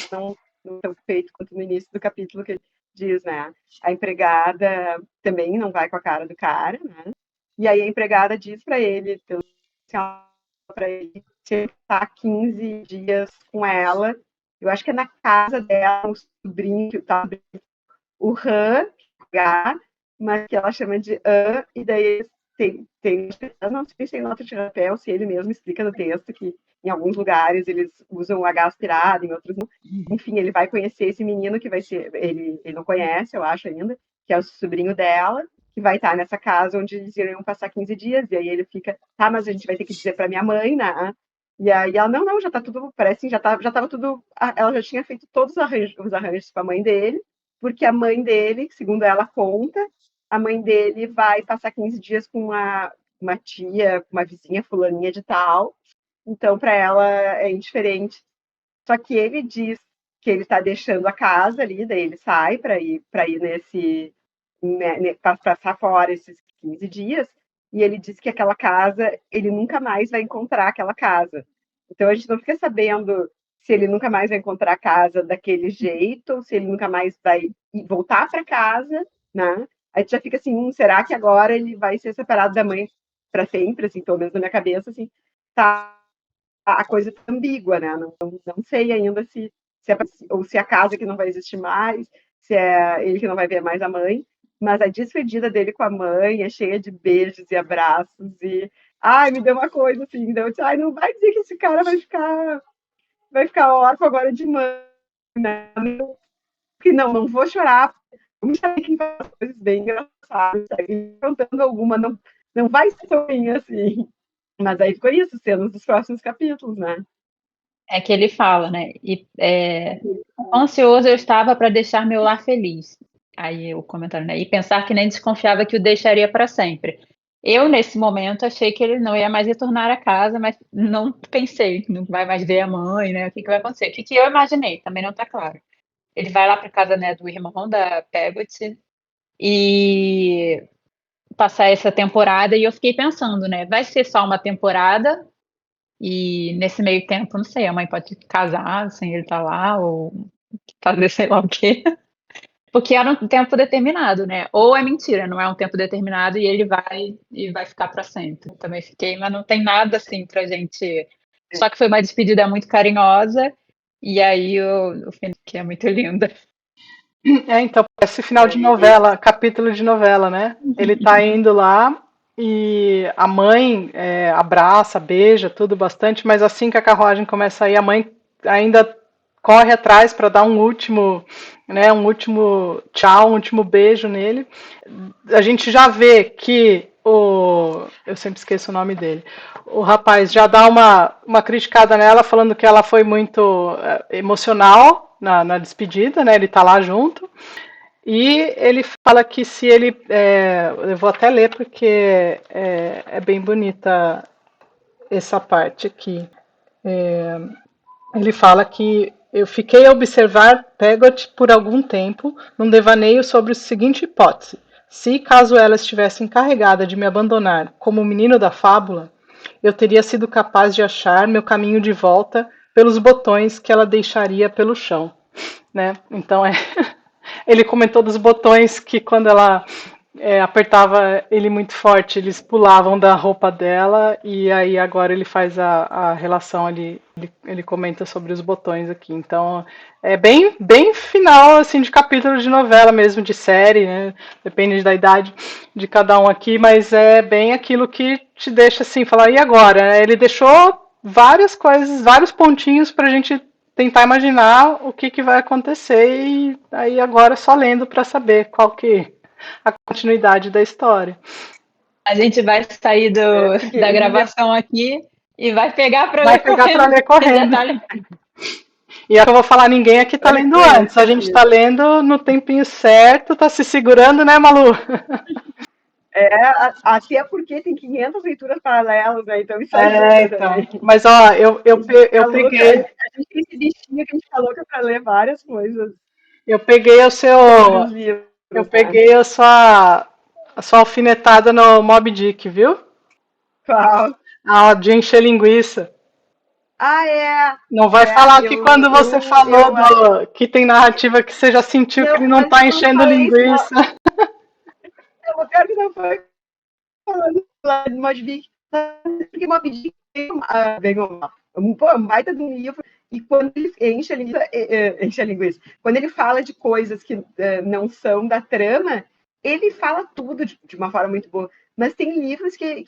C: tão feito quanto no início do capítulo que ele diz, né, a empregada também não vai com a cara do cara, né, e aí a empregada diz para ele, para ele estar 15 dias com ela, eu acho que é na casa dela, um sobrinho que tá o Han, H, mas que ela chama de An, e daí eu não sei se tem nota de rapel, se ele mesmo explica no texto que em alguns lugares eles usam o H aspirado, em outros não. Enfim, ele vai conhecer esse menino que vai ser, ele não conhece, eu acho ainda, que é o sobrinho dela, que vai estar nessa casa onde eles iriam passar 15 dias, e aí ele fica, tá, mas a gente vai ter que dizer para minha mãe, né? E aí ela, não, já tá tudo, parece que já tava tudo, ela já tinha feito todos os arranjos com a mãe dele, porque a mãe dele, segundo ela conta, a mãe dele vai passar 15 dias com uma tia, uma vizinha fulaninha de tal, então para ela é indiferente. Só que ele diz que ele está deixando a casa ali, daí ele sai para ir para passar fora esses 15 dias, e ele diz que aquela casa, ele nunca mais vai encontrar aquela casa. Então a gente não fica sabendo se ele nunca mais vai encontrar a casa daquele jeito, ou se ele nunca mais vai voltar para casa, né? A gente já fica assim, será que agora ele vai ser separado da mãe para sempre, assim, pelo menos na minha cabeça, assim, tá a coisa tá ambígua, né? Não sei ainda ou se é a casa que não vai existir mais, se é ele que não vai ver mais a mãe, mas a despedida dele com a mãe é cheia de beijos e abraços e ai, me deu uma coisa assim, deu, ai, não vai dizer que esse cara vai ficar órfão agora de mãe, né? Que não vou chorar. Vamos saber quem faz coisas bem engraçadas, contando alguma, não vai ser tão ruim assim. Mas aí ficou isso, cenas dos próximos capítulos, né?
A: É que ele fala, né? E ansioso eu estava para deixar meu lar feliz. Aí o comentário, né? E pensar que nem desconfiava que o deixaria para sempre. Eu, nesse momento, achei que ele não ia mais retornar a casa, mas não pensei, não vai mais ver a mãe, né? O que vai acontecer? O que eu imaginei, também não está claro. Ele vai lá para casa, né, do irmão da Peggot e passar essa temporada, e eu fiquei pensando, né? Vai ser só uma temporada e nesse meio tempo, não sei, a mãe pode casar sem ele estar lá ou fazer sei lá o quê. Porque era um tempo determinado, né? Ou é mentira, não é um tempo determinado e ele vai ficar para sempre. Também fiquei, mas não tem nada assim pra gente. Só que foi uma despedida muito carinhosa e aí o fim que é muito lindo.
B: Então, esse final de novela, capítulo de novela, né? Ele tá indo lá e a mãe abraça, beija, tudo bastante, mas assim que a carruagem começa a ir, a mãe ainda corre atrás para dar um último, né, um último tchau, um último beijo nele. A gente já vê que eu sempre esqueço o nome dele. O rapaz já dá uma criticada nela, falando que ela foi muito emocional na despedida, né? Ele tá lá junto. E ele fala que se ele. Eu vou até ler porque é bem bonita essa parte aqui. Ele fala que eu fiquei a observar Peggot por algum tempo, num devaneio sobre a seguinte hipótese: se, caso ela estivesse encarregada de me abandonar como o menino da fábula, eu teria sido capaz de achar meu caminho de volta pelos botões que ela deixaria pelo chão, né? Então ele comentou dos botões que quando ela apertava ele muito forte, eles pulavam da roupa dela, e aí agora ele faz a relação ali, ele comenta sobre os botões aqui. Então é bem final assim de capítulo de novela mesmo, de série, né? Depende da idade de cada um aqui, mas é bem aquilo que te deixa assim, falar, e agora? Ele deixou várias coisas, vários pontinhos pra gente tentar imaginar o que vai acontecer, e aí agora só lendo para saber qual que a continuidade da história.
A: A gente vai sair da gravação aqui e vai pegar para
B: Vai
A: ler
B: pegar para
A: correndo.
B: ler correndo. E eu vou falar, ninguém aqui tá lendo antes. A gente tá lendo no tempinho certo, tá se segurando, né, Malu?
C: Até porque tem 500 leituras paralelas, né? Então isso ajuda
B: então.
C: também.
B: Mas, ó, eu peguei...
C: A gente tem esse bichinho que a gente tá louca para ler várias coisas.
B: Eu peguei o seu...
C: Livros,
B: eu peguei a sua alfinetada no Moby Dick, viu?
C: Qual?
B: A de encher linguiça. Não vai falar que quando você falou que tem narrativa que você já sentiu que ele não tá enchendo linguiça.
C: Eu quero que não foi falando lá de Moby Dick, porque Moby Dick vem um baita de um livro, e quando ele enche a linguiça, quando ele fala de coisas que não são da trama, ele fala tudo de uma forma muito boa. Mas tem livros que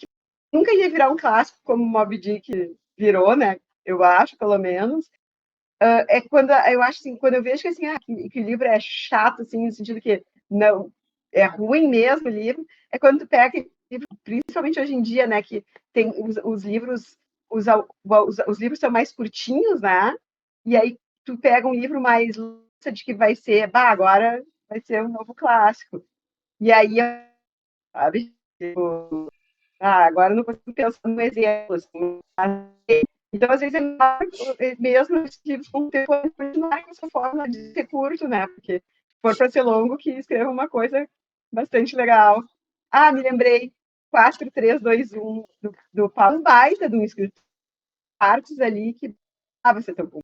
C: nunca ia virar um clássico como Moby Dick virou, né? Eu acho, pelo menos. É quando eu acho assim, quando eu vejo que assim, que o livro é chato, assim, no sentido que não é ruim mesmo o livro, é quando tu pega livro, principalmente hoje em dia, né, que tem os livros, os livros são mais curtinhos, né? E aí tu pega um livro mais de que vai ser, agora vai ser um novo clássico. E aí, sabe? Tipo, agora eu não consigo pensar no exemplo, assim, então, às vezes, mesmo os livros contemporâneos continuarem com essa forma de ser curto, né? Porque se for para ser longo, que escreva uma coisa bastante legal. Me lembrei, 4321 do Paulo Baita, de um escritor artes ali, que vai ser tão bom.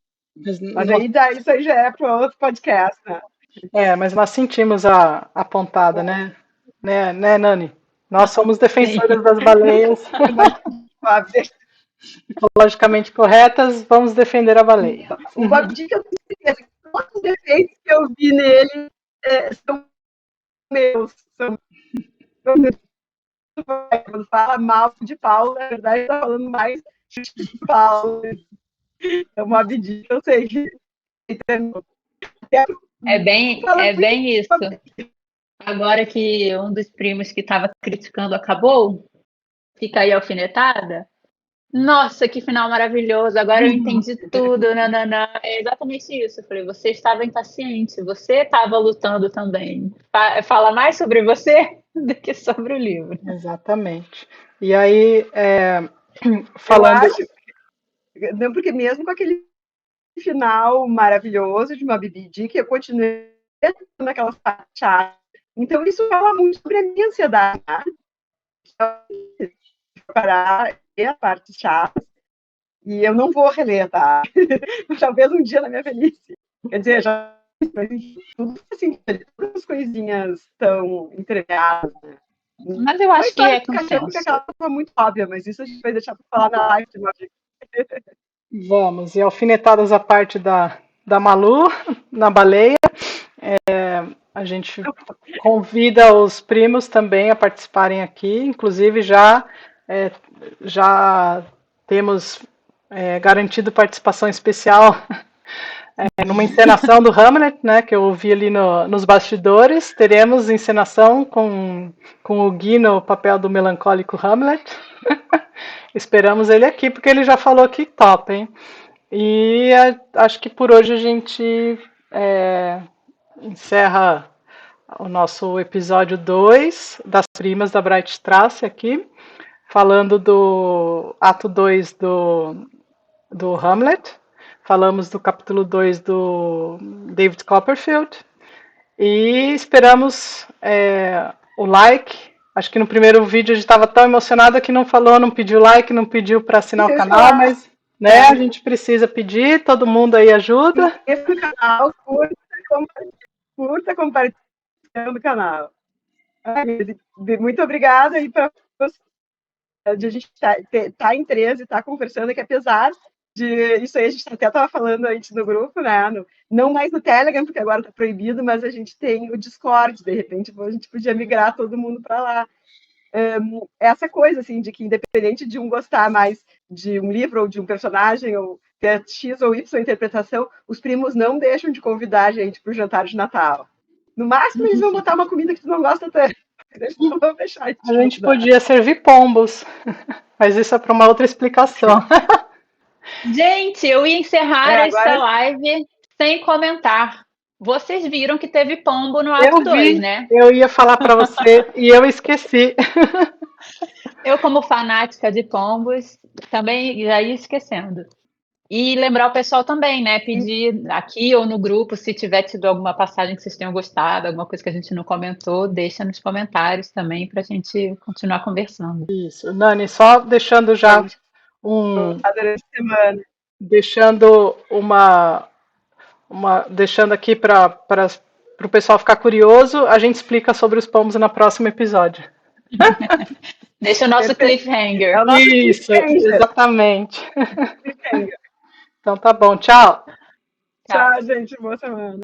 C: Mas aí isso aí já é para outro podcast, né?
B: Mas nós sentimos a pontada, né? Né, Nani? Nós somos defensoras das baleias. Ecologicamente corretas, vamos defender a baleia.
C: O Bob Dick, eu tenho certeza que todos os defeitos que eu vi nele são meus. Quando fala mal de Paulo, na verdade, está falando mais de Paulo. É uma Dick, eu sei que.
A: É bem isso. Agora que um dos primos que estava criticando acabou, fica aí a alfinetada. Nossa, que final maravilhoso! Agora eu entendi tudo. Nananã. É exatamente isso. Eu falei, você estava impaciente, você estava lutando também. Fala mais sobre você do que sobre o livro.
B: Exatamente. E aí, falando.
C: Eu acho, não, porque mesmo com aquele final maravilhoso de uma BBD, que eu continuei naquela fachada. Então, isso fala muito sobre a minha ansiedade. Parar a parte chata. E eu não vou reler, tá? Talvez um dia na minha velhice. Quer dizer, já mas enfim, tudo assim, todas as coisinhas estão entregadas, né?
A: Mas eu
C: A
A: acho que
C: história
A: é
C: do cachorro, porque
A: consenso.
C: aquela foi muito óbvia, mas isso a gente vai deixar para falar na live.
B: Vamos, e alfinetadas a parte da Malu, na baleia, a gente convida os primos também a participarem aqui, inclusive é, já temos garantido participação especial numa encenação do Hamlet, né, que eu ouvi ali nos bastidores. Teremos encenação com o Gui no papel do melancólico Hamlet. Esperamos ele aqui, porque ele já falou que top, hein? E acho que por hoje a gente encerra o nosso episódio 2 das primas da Bright Strasse aqui, falando do ato 2 do Hamlet. Falamos do capítulo 2 do David Copperfield. E esperamos o like. Acho que no primeiro vídeo a gente estava tão emocionada que não falou, não pediu like, não pediu para assinar o canal, mas né, a gente precisa pedir, todo mundo aí ajuda.
C: Inscreva no canal, curta, compartilhando o canal. Muito obrigada aí para de a gente tá em 13, tá conversando, que apesar de isso aí, a gente até estava falando antes no grupo, né? Não mais no Telegram, porque agora está proibido, mas a gente tem o Discord, de repente a gente podia migrar todo mundo para lá. Essa coisa, assim, de que independente de um gostar mais de um livro ou de um personagem, ou ter X ou Y interpretação, os primos não deixam de convidar a gente para o jantar de Natal. No máximo, eles vão botar uma comida que tu não gosta tanto. Eles não vão deixar de
B: A gente
C: convidar.
B: podia servir pombos, mas isso é para uma outra explicação.
A: Gente, eu ia encerrar essa
C: Agora
A: live sem comentar. Vocês viram que teve pombo no ato
B: Eu
A: 2,
B: vi,
A: né?
B: eu ia falar para você e eu esqueci.
A: Eu, como fanática de pombos, também já ia esquecendo. E lembrar o pessoal também, né? Pedir aqui ou no grupo, se tiver tido alguma passagem que vocês tenham gostado, alguma coisa que a gente não comentou, deixa nos comentários também para a gente continuar conversando.
B: Isso, Nani, só deixando já um,
C: durante a semana.
B: deixando deixando aqui para o pessoal ficar curioso, a gente explica sobre os pombos no próximo episódio.
A: Deixa o nosso
C: Perfeito.
A: cliffhanger.
C: É o nosso
B: Isso, exatamente.
C: cliffhanger.
B: Então tá bom, tchau.
A: Tchau.
C: Tchau, gente. Boa semana.